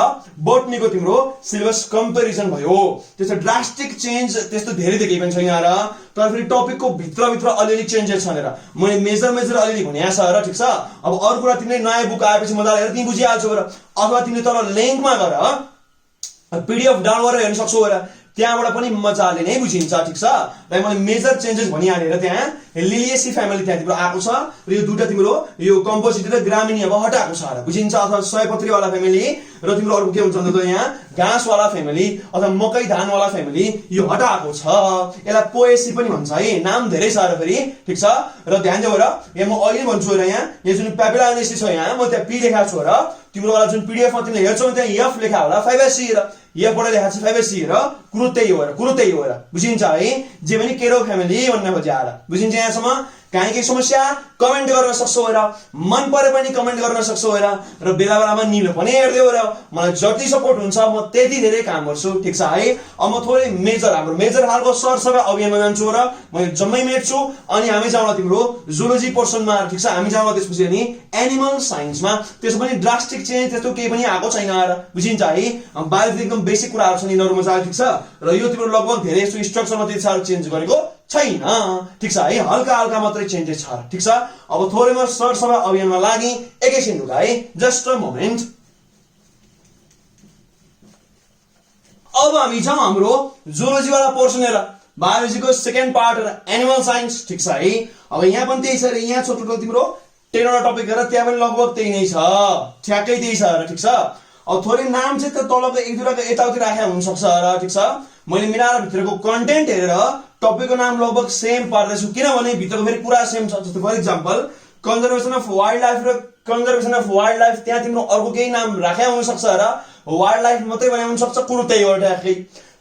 बोटनीको तिम्रो सिलेबस कम्पेरिजन भयो त्यस्तो ड्रास्टिक चेन्ज त्यस्तो धेरै देखै पनि छैन र तर फेरि टपिकको भित्र अलिअलि चेन्जेस छ भनेर मैले मेजर अलिअलि भनेको छ र ठिक छ अब अरू कुरा तिमीले नयाँ बुक आएपछि मजाले हेरेर तिमी बुझिहाल्छौ र अथवा तिमीले तर लिङ्कमा गएर पीडीएफ डाउनलोड गरेर हेर्न सक्छौ र त्यहाँबाट पनि मजाले नै बुझिन्छ ठिक छ र मैले मेजर चेन्जेस भनिहालेर त्यहाँ लिलिएसी फ्यामिली त्यहाँ तिम्रो आएको छ र यो दुईटा तिम्रो यो कम्पोजिट र ग्रामीण अब हटाएको छ र बुझिन्छ अथवा सयपत्री वाला फ्यामिली र तिम्रो अर्को के हुन्छ त यहाँ घाँस वाला फ्यामिली अथवा मकै धान वाला फ्यामिली यो हटाएको छ यसलाई पोएसी पनि भन्छ है नाम धेरै छ र फेरि ठिक छ र ध्यान देऊ र यहाँ म अहिले भन्छु र यहाँ जुन प्यापिलानेसी छ यहाँ म त्यहाँ पी लेखाएको छु र तिम्रो वाला जुन पीडीएफ मा तिमीले हेर्छौ त्यहाँ एफ लेखा होला 5SC र एफबाट लेखा छ 5SC र कुरो त्यही हो र बुझिन्छ है जे पनि केरो फ्यामिली भन्न खोज्या र बुझिन्छ यहाँसम्म काहीँ केही समस्या कमेन्ट गर्न सक्छौ र मन परे पनि कमेन्ट गर्न सक्छौ र बेला बेलामा निलो पनि हेर्देऊ र मलाई जति सपोर्ट हुन्छ म त्यति धेरै काम गर्छु ठिक छ है अब म थोरै हाम्रो मेजर खालको सरसफाइ अभियानमा जान्छु र मैले जम्मै मेट्छु अनि हामी जाउँला तिम्रो जुलोजी पोर्सनमा ठिक छ हामी जाउँला त्यसपछि अनि एनिमल साइन्समा त्यसमा पनि ड्रास्टिक चेन्ज त्यस्तो केही पनि आएको छैन र बुझिन्छ है बायोलोजी एकदम बेसिक कुराहरू छ यिनीहरू मजाले ठिक छ र यो तिम्रो लगभग धेरै यस्तो स्ट्रक्चरमा त्यति साह्रो चेन्ज गरेको छैन ठिक छ है हल्का मात्रै चेन्जेस छ ठिक छ अब थोरैमा सरसफाइ अभियानमा लागि एकैछिन रुका है जस्ट अ मोमेन्ट अब हामी जाउँ हाम्रो जुलोजी वाला पोर्सन हेर बायोलोजीको सेकेन्ड पार्ट एनिमल साइन्स ठिक छ है अब यहाँ पनि त्यही छ र यहाँ छ टोटल तिम्रो 10 वटा टपिक हेर त्यहाँ पनि लगभग त्यही नै छ ठ्याक्कै त्यही छ र ठिक छ अब थोरै नाम चाहिँ त तलको एक दुईवटा यताउति राखेको हुन सक्छ र ठिक छ मैले मिलाएर भित्रको कन्टेन्ट हेरेर टपिकको नाम लगभग सेम पार्दैछु किनभने भित्रको फेरि कुरा सेम छ जस्तो for example conservation of wildlife र कन्जर्भेसन अफ वाइल्ड लाइफ त्यहाँ तिम्रो अर्को केही नाम राखेको हुन सक्छ र वाइल्ड लाइफ मात्रै भने हुन सक्छ कुरो त्यही हो ट्याक्कै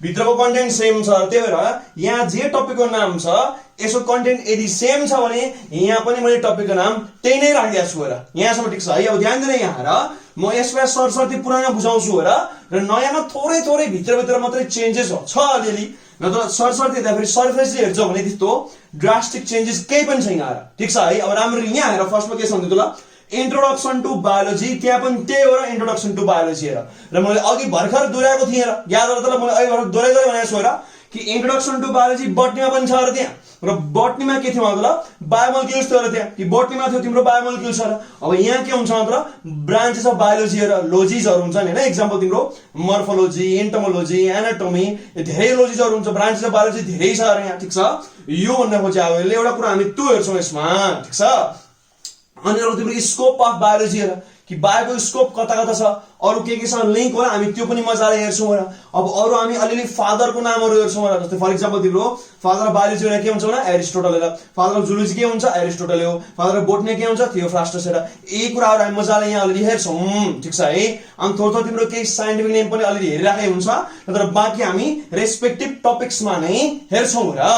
भित्रको कन्टेन्ट सेम छ त्यही भएर यहाँ जे टपिकको नाम छ यसको कन्टेन्ट यदि सेम छ भने यहाँ पनि मैले टपिकको नाम त्यही नै राखिदिएको छु र यहाँसम्म ठिक छ है अब ध्यान दिनु यहाँ र म यसलाई सरसर्ती पुरानो बुझाउँछु र नयाँमा थोरै भित्र मात्रै चेन्जेस छ अलिअलि नत्र सरसर्ती हेर्दाखेरि सरफेसली हेर्छौ भने त्यस्तो ड्रास्टिक चेन्जेस केही पनि छैन र ठिक छ है अब राम्ररी यहाँ हेर फर्स्टमा के छ भन्दै ल इन्ट्रोडक्सन टु बायोलोजी त्यहाँ पनि त्यही हो र इन्ट्रोडक्सन टु बायोलोजी हेर र मैले अघि भर्खर दोहोऱ्याएको थिएँ र याद गर्दा मैले अहिले भर्खर दोहोऱ्याइ भनेको छु र कि इन्ट्रोडक्सन टु बायोलोजी बटनीमा पनि छ र त्यहाँ र बटनीमा के थियो मतलब बायोमोलिक्युल्स थियो र त्यहाँ कि बटनीमा थियो तिम्रो बायोमोलिक्युल्स र अब यहाँ के हुन्छ मतलब ब्रान्चेस अफ बायोलोजी र लोजिजहरू हुन्छन् हैन एक्जाम्पल तिम्रो मर्फोलोजी एन्टोमोलोजी एनाटोमी धेरै लोजिजहरू हुन्छ ब्रान्चेस अफ बायोलोजी धेरै छ र यहाँ ठिक छ यो भन्न खोजे अब यसले एउटा कुरा हामी त्यो हेर्छौँ यसमा ठिक छ अनि अरु तिम्रो स्कोप अफ बायोलोजी हेर कि बायोको स्कोप कता छ अरु के छ लिंक होला हामी त्यो पनि मजाले हेर्छौं र अब अरु हामी अलिअलि फादरको नामहरु हेर्छौं र जस्तै फर एक्जाम्पल तिम्रो फादर अफ बायोलोजी भने के हुन्छ भने एरिस्टोटल हेर फादर अफ जुलोजी के हुन्छ एरिस्टोटल हो फादर अफ बोटनी के हुन्छ थियोफ्रास्टस हेर यी कुराहरु हामी मजाले यहाँ अलिअलि हेर्छौं ठीक छ है अनि थोरै तिम्रो केही साइन्टिफिक नेम पनि अलिअलि हेरिराखेको हुन्छ तर बाँकी हामी रेस्पेक्टिभ टपिक्समा नै हेर्छौं र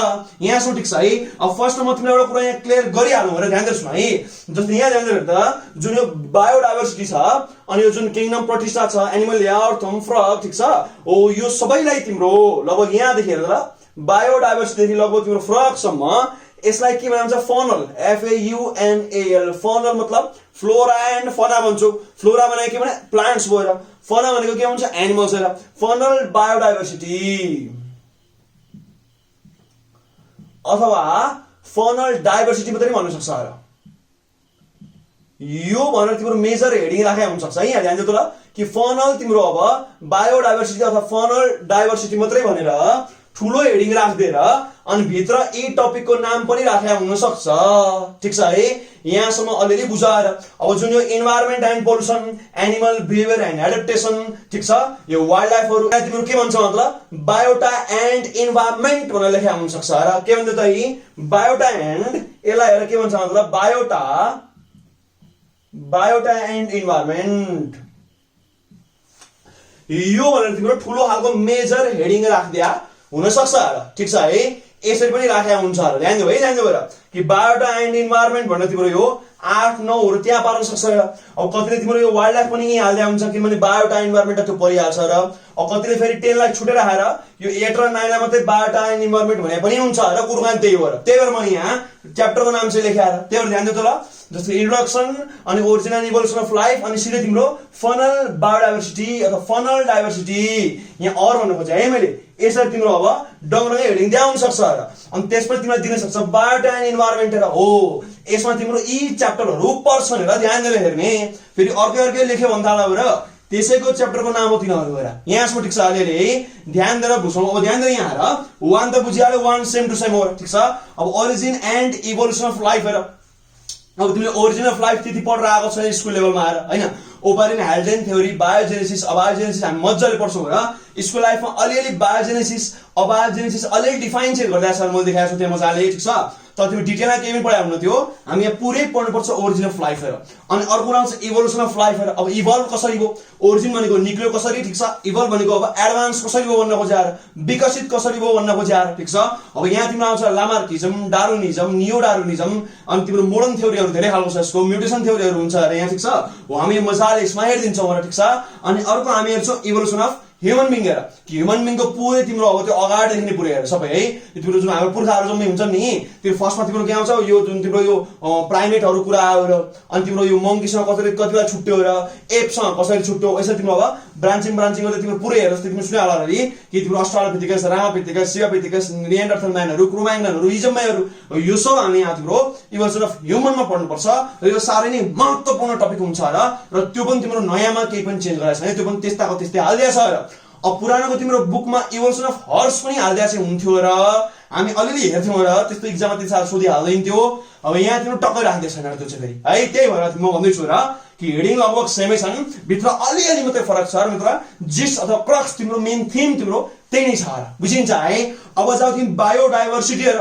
यहाँ सो ठीक छ है अब फर्स्ट म तिमीलाई एउटा कुरा यहाँ क्लियर गरिहालौं र ध्यान दिनुस् है जस्तै यहाँ ध्यान दिनु त जुन यो बायोडाइभर्सिटी छ अनि यो जुन किङडम प्रतिष्ठा छ एनिमल यार्थम फ्रग ठीक छ ओ यो सबैलाई तिम्रो लगभग यहाँ देखेर ल बायोडाइभर्सिटी देखि लगभग तिम्रो फ्रग सम्म यसलाई के भन्छ फनल FAUNAL फनल मतलब फ्लोरा एन्ड फना भन्छौ फ्लोरा भनेको के भने प्लान्ट्स भयो र फना भनेको के हुन्छ एनिमल्स हो र फनल बायोडाइभर्सिटी अथवा फनल डाइभर्सिटी मात्रै भन्न सक्छ र यो भनेर तिम्रो मेजर हेडिङ राखेको हुन सक्छ है यहाँ ध्यान दिनु ल कि फनल तिम्रो अब बायोडाइभर्सिटी अथवा फनल डाइभर्सिटी मात्रै भनेर ठुलो हेडिङ राख्दिएर अनि भित्र यी टपिकको नाम पनि राखेको हुन सक्छ ठीक छ है यहाँसम्म अलिअलि बुझाएर अब जुन यो environment and pollution animal behaviour and adaptation ठीक छ यो वाइल्ड लाइफहरु तिम्रो के भन्छ मतलब बायोटा एन्ड इन्भाइरोमेन्ट भनेर लेखेको हुन सक्छ र के भन्छ त यी बायोटा एन्ड यसलाई हेर के भन्छ मतलब बायोटा एन्ड इन्भाइरोमेन्ट यो भनेर तिम्रो ठुलो खालको मेजर हेडिङ राख्दिया हुन सक्छ र ठीक छ है यसरी पनि राखेको हुन्छ र ध्यान दिऊ है, ध्यान दिऊ कि बायोडा एन्ड इन्भाइरोमेन्ट भन्ने तिम्रो यो 8 9 हरू त्यहाँ पार्न सक्छ र अब कतिले तिम्रो यो वाइल्ड लाइफ पनि यही हाल्दै हुन्छ किनभने बायोडा इन्भाइरोमेन्ट त्यो परिहाल्छ र अब कतिले फेरि 10 लाई छुटेर राखेर यो 8 र 9 लाई मात्रै बायोडा एन्ड इन्भाइरोमेन्ट भने पनि हुन्छ र कुराकानी त्यही हो र त्यही भएर म यहाँ च्याप्टरको नाम चाहिँ लेखेर त्यही भएर ध्यान दिऊ त ल जस्तै इन्ट्रोडक्सन अनि origin and evolution of life अनि सिधै तिम्रो फनल बायोडाइभर्सिटी अथवा फनल डाइभर्सिटी यहाँ अर भन्नु खोजेँ है मैले यसरी तिम्रो अब डङडङै हेडिङ दिया हुन सक्छ र अनि त्यसपछि तिमीलाई दिन सक्छ बायोडा एन्ड इन्भाइरोमेन्ट हो यसमा तिम्रो यी च्याप्टरहरू पर्छ भनेर ध्यान दिएर हेर्ने फेरि अर्कै लेख्यो भन्दा र त्यसैको च्याप्टरको नाम हो तिनीहरू हेर यहाँसम्म ठिक छ अलिअलि ध्यान दिएर बुझौँ अब ध्यान दिएर यहाँ हेर 1 त बुझिहाल्यो 1 सेम टु सेम हो ठिक छ अब origin and evolution of life हेर अब तिमीले ओरिजिन अफ लाइफ त्यति पढेर आएको छ स्कुल लेभलमा आएर हैन ओपारिन हाइड्रोजन थ्योरी बायोजेनेसिस अबायोजेनेसिस हामी मजाले पढ्छौँ र स्कुल लाइफमा अलिअलि बायोजेनेसिस अबायोजेनेसिस अलिअलि डिफाइन चाहिँ गरिरहेको छ मैले देखाएको छु त्यहाँ मजाले ठिक छ तर तिमी डिटेलमा केही पनि पढाइ हुनु थियो हामी यहाँ पुरै पढ्नुपर्छ ओरिजिन अफ लाइफ हेर अनि अर्को आउँछ इभोल्युसन अफ लाइफ हेर अब इभल्भ कसरी हो ओरिजिन भनेको निक्ल्यो कसरी ठिक छ इभल्भ भनेको अब एडभान्स कसरी हो भन्न खोज्याएर विकसित कसरी हो भन्न खोज्याएर ठिक छ अब यहाँ तिम्रो आउँछ लामार्किजम डार्विनिजम नियो डार्विनिजम अनि तिम्रो मोडर्न थ्योरीहरू धेरै खालको छ यसको म्युटेसन थ्योरीहरू हुन्छ अरे यहाँ ठिक छ हो हामी मजाले यसमा हेरिदिन्छौँ र ठिक छ अनि अर्को हामी हेर्छौँ इभोल्युसन अफ ह्युमन बिङ हेर कि ह्युमन बिङको पुरै तिम्रो अब त्यो अगाडिदेखि नै पुरै हेर सबै है तिम्रो जुन हाम्रो पुर्खाहरू जम्मै हुन्छ नि त्यो फर्स्टमा तिम्रो के आउँछ यो जुन तिम्रो यो प्राइमेटहरू कुरा आयो र अनि तिम्रो यो मङ्कीसँग कसरी कतिवटा छुट्यो र एपसँग कसरी छुट्यो यसरी तिम्रो अब ब्रान्चिङ गर्दै तिम्रो पुरै हेर जस्तै तिम्रो सुन्यो होला कि तिम्रो अस्ट्रालोपिथेकस रामापिथेकस सियोपिथेकस निएन्डरथल म्यानहरू क्रोमाङ्गनहरू हिजम्माईहरू यो सब हामी यहाँ तिम्रो इभोल्युसन अफ ह्युमनमा पढ्नुपर्छ र यो साह्रै नै महत्त्वपूर्ण टपिक हुन्छ र त्यो पनि तिम्रो नयाँमा केही पनि चेन्ज गराएको छैन त्यो पनि त्यस्ताको त्यस्तै हालिदिएको छ र अब पुरानोको तिम्रो बुकमा इभोल्युसन अफ हर्स पनि हालिदिएको चाहिँ हुन्थ्यो र हामी अलिअलि हेर्थ्यौँ र त्यस्तो इक्जाममा त्यति साह्रो सोधिहाल्दैन थियो अब यहाँ तिम्रो टक्कै राख्दै छैन त्यो चाहिँ फेरि है त्यही भएर म भन्दैछु र कि हेडिङ लगभग सेमै छन् भित्र अलिअलि मात्रै फरक छ र मित्र जिस्ट अथवा क्रक्स तिम्रो मेन थिम तिम्रो त्यही नै छ र बुझिन्छ है अब जाऊ तिमी बायोडाइभर्सिटी र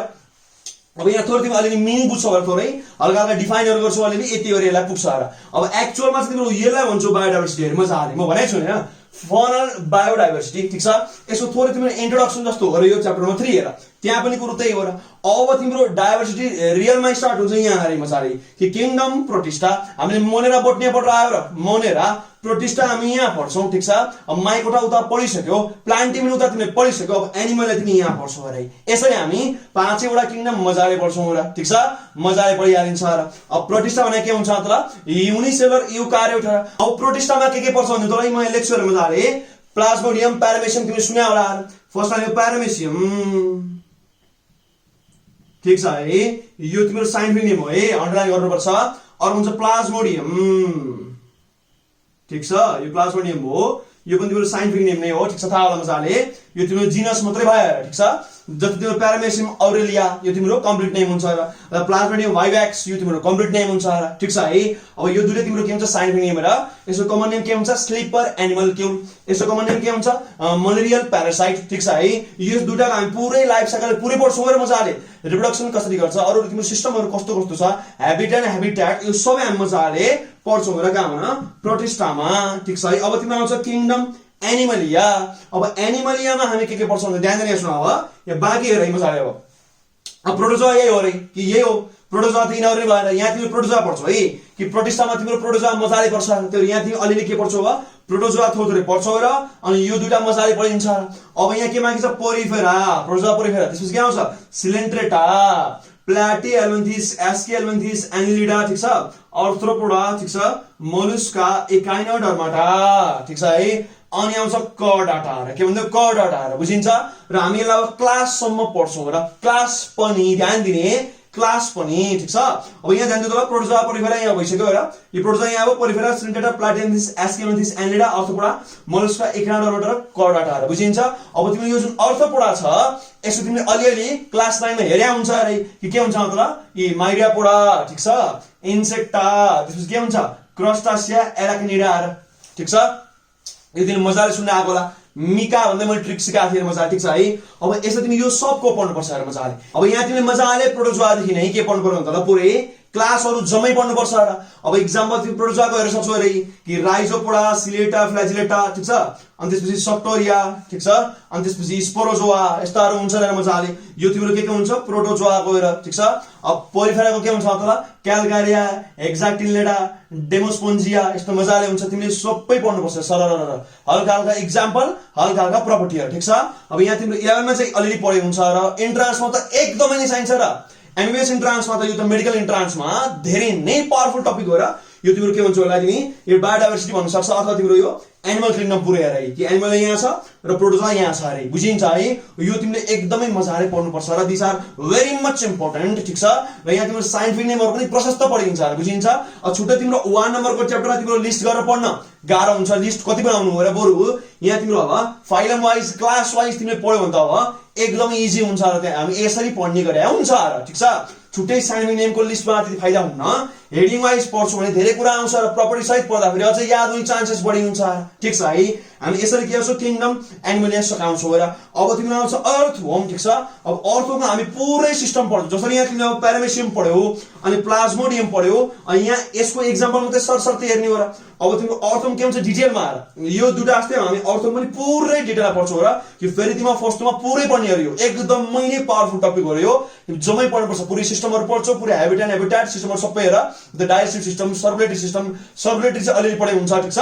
अब यहाँ थोरै तिमी अलिअलि मिनिङ बुझ्छौ होला थोरै हल्का हल्का डिफाइनहरू गर्छौ अलिअलि यति गरी यसलाई पुग्छ र अब एक्चुअलमा चाहिँ तिम्रो यसलाई भन्छौ बायोडाइभर्सिटी मजा आले म भनेको छु हैन फनल बायोडाइभर्सिटी ठिक छ यसो थोरै तिम्रो इन्ट्रोडक्सन जस्तो हो र यो च्याप्टरमा 3 हेर त्यहाँ पनि कुरो त्यही हो र अब तिम्रो डाइभर्सिटी रियलमा स्टार्ट हुन्छ यहाँ हारे मजाले कि किङडम प्रोटिस्टा हामीले मोनेरा बोटनिया पढेर आयो र मोनेरा प्रोटिस्टा हामी यहाँ पढ्छौँ ठिक छ अब माइकोटा उता पढिसक्यो प्लान्टिमिन उता तिमीले पढिसक्यो अब एनिमललाई तिमी यहाँ पढ्छौ अरे यसरी हामी 5 वटा किङडम मजाले पढ्छौँ र ठिक छ मजाले पढिहालिन्छ र अब प्रोटिस्टा भने के हुन्छ मतलब युनिसेलर युकार्योट अब प्रोटिस्टामा के पर्छ भने तँलाई म लेक्चर मजाले प्लाज्मोडियम प्यारामेसियम तिमीले सुन्या होला फर्स्टमा यो प्यारामेसियम ठीक छ है यो तिम्रो साइन्टिफिक नेम हो है अन्डरलाइन गर्नुपर्छ अर्को हुन्छ प्लाज्मोडियम ठीक छ यो प्लाज्मोडियम हो यो पनि तिम्रो साइन्टिफिक नेम नै हो ठीक छ थाहा होला मजाले यो तिम्रो जिनस मात्रै भयो ठीक छ जति तिम्रो प्यारामेसियम औरेलिया यो तिम्रो कम्प्लिट नेम हुन्छ र प्लाज्मोडियम वाइभ्याक्स यो तिम्रो कम्प्लिट नेम हुन्छ र ठीक छ है अब यो दुईले तिम्रो के हुन्छ साइन्टिफिक नेम र यसको कमन नेम के हुन्छ स्लिपर एनिमल क्यूल यसको कमन नेम के हुन्छ मलेरियल प्यारासाइट ठीक छ है यो दुईटाको हामी पुरै लाइफ साइकल पुरै पढ्छौँ र मजाले रिप्रोडक्सन कसरी गर्छ अरु तिम्रो सिस्टमहरु कस्तो कस्तो छ हेबिटेट यो सबै हामी मजाले पढ्छौँ र कहाँ प्रोटिस्टामा ठीक छ है अब तिम्रो आउँछ किङडम एनिमलिया अब एनिमलियामा हामी के पढ्छौँ ध्यान दिएर सुन अब यो बाँकी हेर मजाले अब प्रोटोजोआ यही हो रे कि यही हो प्रोटोजोआ त यिनीहरु नै भएर यहाँ तिम्रो प्रोटोजोआ पढ्छौ है कि प्रोटिस्टामा तिम्रो प्रोटोजोआ मजाले पढ्छ त्यो यहाँ तिमी अलिअलि के पढ्छौ अब प्रोटोजोआ थोरै पढ्छौ र अनि यो दुईटा मजाले पढिन्छ अब यहाँ के बाँकी छ पोरिफेरा प्रोटोजोआ पोरिफेरा त्यसपछि के आउँछ सिलेन्ट्रेटा platyhelminthes aschelminthes Annelida ठीक छ आर्थ्रोपोडा ठीक छ मोलुस्का एकाइनोडर्माटा ठीक छ है अनि आउँछ कर्डाटा र के भन्दा कर्डाटा र बुझिन्छ र हामी यसलाई क्लाससम्म पढ्छौँ र क्लास पनि ध्यान दिने क्लास पनि ठीक छ अब यहाँ ध्यान दिनु प्रोटोजोआ पोरिफेरा यहाँ भइसक्यो र यो प्रोटोजोआ यहाँ अब porifera coelenterata platyhelminthes aschelminthes annelida arthropoda mollusca echinodermata र कर्डाटा र बुझिन्छ अब तिम्रो यो जुन आर्थ्रोपोडा छ यसो तिमीले अलिअलि क्लास 9 मा हेर्या हुन्छ अरे कि के हुन्छ मतलब यी माइरियापोडा ठीक छ इन्सेक्टा त्यसपछि के हुन्छ क्रस्टासिया एराक्निडा ठीक छ यो दिन मजाले सुन्न आएको होला मिका भन्दै मैले ट्रिक सिकाएको थिएँ मजाले ठीक छ है अब यसो तिमी यो सबको पढ्नुपर्छ मजाले अब यहाँ तिमीले मजाले प्रोटोजोआ देखि नै के पढ्नु पर्यो भन्दा पुरै क्लासहरु जम्मै पढ्नुपर्छ र। अब इक्जाममा तिमी प्रोटोजोआको हेरेर सक्छौ अरे कि राइजोपोडा, सिलेटा, फ्ल्याजिलेटा, ठीक छ, अनि त्यसपछि सप्टोरिया, ठीक छ, अनि त्यसपछि स्पोरोजोआ, यस्ताहरु हुन्छ र मजाले। यो तिम्रो के हुन्छ प्रोटोजोआको हेर, ठीक छ। अब पोरिफेराको के हुन्छ त क्यालगारिया, हेक्साटिलिडा, डेमोस्पोन्जिया, यस्तो मजाले हुन्छ, तिमीले सबै पढ्नुपर्छ सरर। हल्का हल्का एक्जाम्पल, हल्का हल्का प्रपर्टीहरु, ठीक छ। अब यहाँ तिम्रो 11 मा चाहिँ अलरेडी पढे हुन्छ र इन्ट्रान्समा त एकदमै नै चाहिन्छ र। एमबीबीएस इन्ट्रान्समा त यो त मेडिकल इन्ट्रान्समा धेरै नै पावरफुल टपिक हो र। यो तिम्रो के भन्छ होला तिमी यो बायोडाइभर्सिटी भन्न सक्छ अथवा तिम्रो यो एनिमल किंगडम पुरै हेर है कि एनिमल यहाँ छ र प्रोटोजोआ यहाँ छ अरे, बुझिन्छ है। यो तिमीले एकदमै मजाले पढ्नु पर्छ र this are very much important, ठीक छ। र यहाँ तिम्रो साइन्टिफिक नेमहरु पनि प्रशस्त पढिन्छ र बुझिन्छ। छुट्टै तिम्रो 1 नम्बरको च्याप्टरमा तिम्रो लिस्ट गरेर पढ्न गाह्रो हुन्छ, लिस्ट कति बनाउनु हो र बरु यहाँ तिम्रो अब फाइलम वाइज क्लास वाइज तिमीले पढ्यो भने त अब एकदमै इजी हुन्छ र। त्यहाँ हामी यसरी पढ्ने गरे हुन्छ र, ठीक छ। छुट्टै साइन्टिफिक नेमको लिस्टमा त्यति फाइदा हुन्न, हेडिङ वाइज पढ्छौ भने धेरै कुरा आउँछ र प्रपर्टी सहित पढ्दा फेरि अझै याद हुने चान्सेस बढी हुन्छ, ठीक छ है। हामी यसरी के गर्छौ किंगडम एनिमल सकाउँछौ र। अब तिम्रो आउँछ अर्थ होम, ठीक छ। अब अर्थमा हामी पुरै सिस्टम पढ्छौ, जसरी यहाँ तिमीले प्यारामेसियम पढ्यौ अनि प्लाज्मोडियम पढ्यौ अनि यहाँ यसको एक्जाम्पल मात्रै सरसर्ती हेर्ने हो र। अब तिम्रो अर्थम के हुन्छ डिटेलमा यो दुटा जस्तै हामी अर्थम पनि पुरै डिटेलमा पढ्छौ र कि फेरि तिम्रो फर्स्टमा पुरै पढ्ने हो। यो एकदमै नै पावरफुल टपिक हो यो, जम्मै पढ्नुपर्छ, पुरै सिस्टमहरु पढ्छौ, पुरै हेबिटेट सिस्टमहरु सबै हेर। द डाइजेस्टिभ सिस्टम, सर्कुलेटरी चाहिँ अलिअलि पढे हुन्छ, ठीक छ।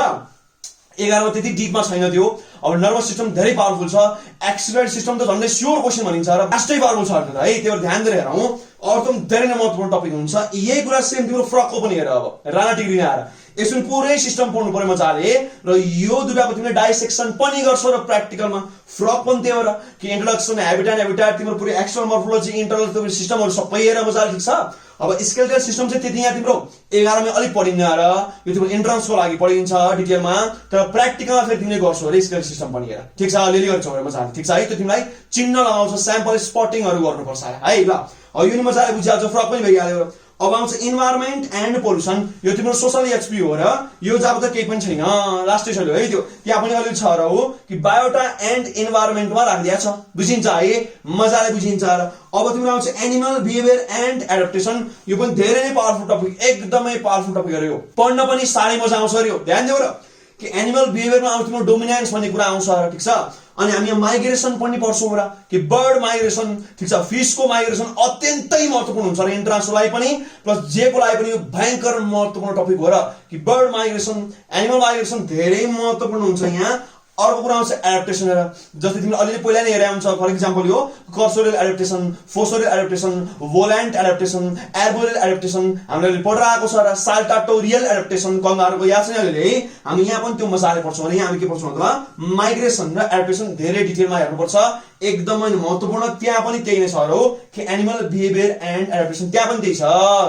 11 मा त्यति डीपमा छैन त्यो। अब नर्भस सिस्टम धेरै पावरफुल छ, एक्सिलरेटरी सिस्टम त झन्डै स्योर क्वेशन भनिन्छ र फास्टै पावरफुल छ है, त्यो ध्यान दिएर हेरौँ। अर्थम धेरै नै महत्त्वपूर्ण टपिक हुन्छ। यही कुरा सेम तिम्रो फ्रकको पनि हेर। अब राणा टिग्री आएर यसो पुरै सिस्टम पढ्नु पर्यो मजाले र यो दुटाको तिमीले डाइसेक्सन पनि गर्छौ र प्र्याक्टिकलमा। फ्रक पनि त्यो र कि इन्ट्रोडक्सन, हेबिटेट तिम्रो पुरै एक्सटर्नल मोर्फोलोजी, इन्टरनल सिस्टमहरु सबै हेर मजाले, ठीक छ। अब स्केलेटल सिस्टम चाहिँ त्यति यहाँ तिम्रो 11 मा अलि पढिन्न र यो तिम्रो इन्ट्रान्सको लागि पढिन्छ डिटेलमा, तर प्र्याक्टिकलमा फेरि तिमीले गर्छौ र स्केलेटल सिस्टम पनि हेर, ठीक छ। अलिअलि गर्छौ र मजाले, ठीक छ है। त्यो तिमीलाई चिन्ह लगाउँछ, स्याम्पल स्पटिङहरु गर्नुपर्छ है ल। यो नि मजाले बुझिहाल्छौ, फ्रक पनि भइहाल्यो। अब आउँछ इन्भाइरोमेन्ट एन्ड पोल्युसन, यो तिम्रो सोशल एचपी हो र यो जब त केही पनि छैन, लास्टै छ है त्यो। त्यहाँ पनि अलिअलि छ र हो कि बायोटा एन्ड इन्भाइरोमेन्टमा राखिदिया छ, बुझिन्छ है, मजाले बुझिन्छ र। अब तिम्रो आउँछ एनिमल बिहेभियर एन्ड एडाप्टेसन, यो पनि धेरै नै पावरफुल टपिक, एकदमै पावरफुल टपिक हो यो। पढ्न पनि साह्रै मजा आउँछ र यो, ध्यान देऊ र कि एनिमल बिहेभियरमा आउँछ तिम्रो डोमिनेन्स भन्ने कुरा आउँछ र, ठीक छ। अनि हामी यहाँ माइग्रेसन पनि पढ्छौँ र कि बर्ड माइग्रेसन, ठीक छ। फिसको माइग्रेसन अत्यन्तै महत्त्वपूर्ण हुन्छ र इन्ट्रान्सको लागि पनि प्लस जेको लागि पनि यो भयंकर महत्त्वपूर्ण टपिक हो र कि बर्ड माइग्रेसन, एनिमल माइग्रेसन धेरै महत्त्वपूर्ण हुन्छ यहाँ। अर्को कुरा आउँछ एडाप्टेसन हेर, जस्तै तिमीले अलिअलि पहिला नै हेरे हुन्छ, फर इक्जाम्पल यो cursorial adaptation, fossorial adaptation, volant adaptation, arboreal adaptation हामीले पढेर आएको छ र साल्टाटोरियल एडाप्टेसन कङ्गारुको याद छैन अहिले है। हामी यहाँ पनि त्यो मजाले पढ्छौँ र यहाँ हामी के पढ्छौँ भन्दा माइग्रेसन र एडाप्टेसन धेरै डिटेलमा हेर्नुपर्छ, एकदमै महत्त्वपूर्ण। त्यहाँ पनि त्यही नै छ हो कि एनिमल बिहेभियर एन्ड एडाप्टेसन, त्यहाँ पनि त्यही छ,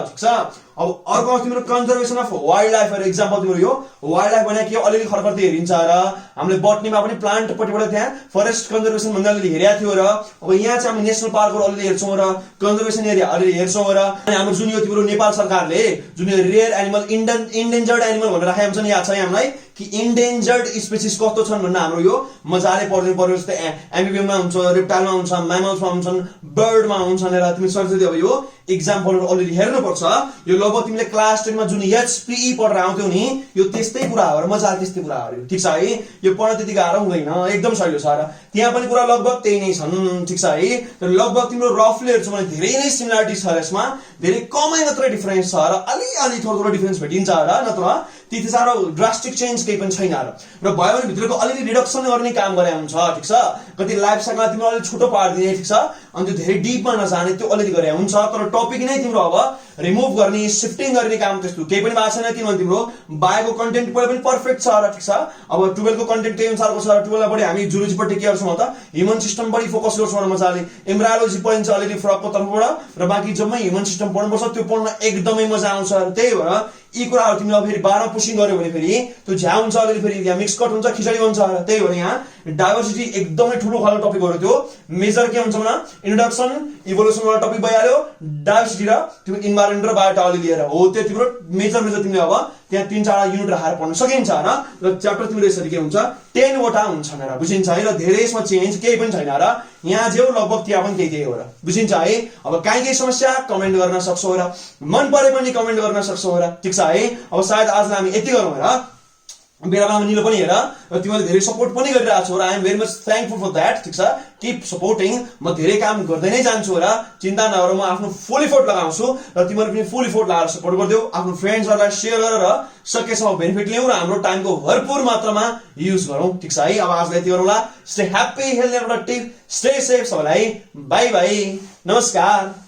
ठीक छ। अब अर्को तिम्रो कन्जर्भेसन अफ वाइल्ड लाइफ हेर, एक्जाम्पल तिम्रो यो वाइल्ड लाइफ भने के अलिअलि खरखर्ती हेरिन्छ र हामीले बटनीमा पनि प्लान्ट पट्टिबाट त्यहाँ फरेस्ट कन्जर्भेसन भन्दा अलिअलि हेरेका थियो र। अब यहाँ चाहिँ हामी नेसनल पार्कहरु अलिअलि हेर्छौँ र कन्जर्भेसन एरिया अलिअलि हेर्छौँ र। अनि हाम्रो जुन यो तिम्रो नेपाल सरकारले जुन यो रेयर एनिमल, इन्डेन्जर्ड एनिमल भनेर राखेको हुन्छ नि, याद छ हामीलाई कि इन्डेन्जर्ड स्पेसिस कस्तो छन् भन्ने हाम्रो यो मजाले पढ्नु पर्यो। जस्तै एम्फिबियममा हुन्छ, रेप्टाइलमा हुन्छ, म्यामल्समा हुन्छन्, बर्डमा हुन्छन् र तिमी सरसरी अब यो एक्जाम्पलहरु अलरेडी हेर्नुपर्छ। यो लगभग तिमीले क्लास 10 मा जुन एचपीई पढेर आउँथ्यौ नि, यो त्यस्तै कुरा हो र मजाले त्यस्तै कुरा हो, ठीक छ है। यो पढ्न त्यति गाह्रो हुँदैन, एकदम सजिलो छ र त्यहाँ पनि कुरा लगभग त्यही नै छन्, ठीक छ है। तर लगभग तिम्रो रफली हेर्छौ भने धेरै नै सिमिलारिटी छ यसमा, धेरै कमै मात्रै डिफरेन्स छ र अलि थोरै डिफरेन्स भेटिन्छ र, नत्र त्यति साह्रो ड्रास्टिक चेन्ज केही पनि छैन र भयो भने भित्रको अलिअलि रिडक्सन गर्ने काम गरे हुन्छ, ठीक छ। कति लाइफ साइकलमा तिम्रो अलिअलि छुटो पारिदिने, ठीक छ। अनि त्यो धेरै डिपमा नजाने त्यो अलिअलि गरे हुन्छ, तर टपिक नै तिम्रो अब रिमुभ गर्ने, सिफ्टिङ गर्ने काम त्यस्तो केही पनि भएको छैन, किनभने तिम्रो बायोको कन्टेन्ट पनि पर्फेक्ट छ र, ठीक छ। अब 12 को कन्टेन्ट त्यही अनुसारको छ र 12 मा बढी हामी जुलोजीपट्टि के गर्छौँ त ह्युमन सिस्टम बढी फोकस गर्छौँ र मजाले। एम्ब्रायोलोजी पढिन्छ अलिअलि फ्रकको तर्फबाट र बाँकी जम्मै ह्युमन सिस्टम पढ्नुपर्छ, त्यो पढ्न एकदमै मजा आउँछ। त्यही भएर यी कुराहरु तिमीले फेरि 12 पुसिङ गर्यो भने फेरि त्यो झ्याउ हुन्छ, अलिअलि फेरि यहाँ मिक्स कट हुन्छ, खिचडी हुन्छ र। त्यही भएर यहाँ डाइभर्सिटी एकदमै ठुलो खालको टपिक हो र त्यो मेजर के हुन्छ भने इन्ट्रोडक्सन, इभोल्युसन वाला टपिक भइहाल्यो, डाइभर्सिटी र तिम्रो इन्भाइरोमेन्ट र बायोटा अलि लिएर हो, त्यो तिम्रो मेजर तिमीले अब त्यहाँ 3-4 युनिट राखेर पढ्न सकिन्छ हैन र च्याप्टर तिम्रो यसरी के हुन्छ 10 वटा हुन्छ भनेर बुझिन्छ है र धेरै यसमा चेन्ज केही पनि छैन र यहाँ जे लगभग त्यहाँ पनि त्यही हो र बुझिन्छ है अब काहीँ समस्या कमेन्ट गर्न सक्छौ र मन परे पनि कमेन्ट गर्न सक्छौ र ठीक छ है अब सायद आजलाई हामी यति गरौँ र बेलामा निलो पनि हेर र तिमीले धेरै सपोर्ट पनि गरिरहेको छौ र I am very much thankful for that ठीक छ कीप सपोर्टिङ म धेरै काम गर्दै नै जान्छु र चिन्ता नगर म आफ्नो फुल इफोर्ट लगाउँछु र तिमीले पनि फुल इफोर्ट लगाएर सपोर्ट गरिदेऊ आफ्नो फ्रेन्ड्सहरुलाई शेयर गरेर सकेसम्म बेनिफिट लिऊ र हाम्रो टाइमको भरपूर मात्रामा युज गरौँ ठीक छ है अब आजलाई यति गरौँला stay happy healthy and productive stay safe सबैलाई बाइ बाइ नमस्कार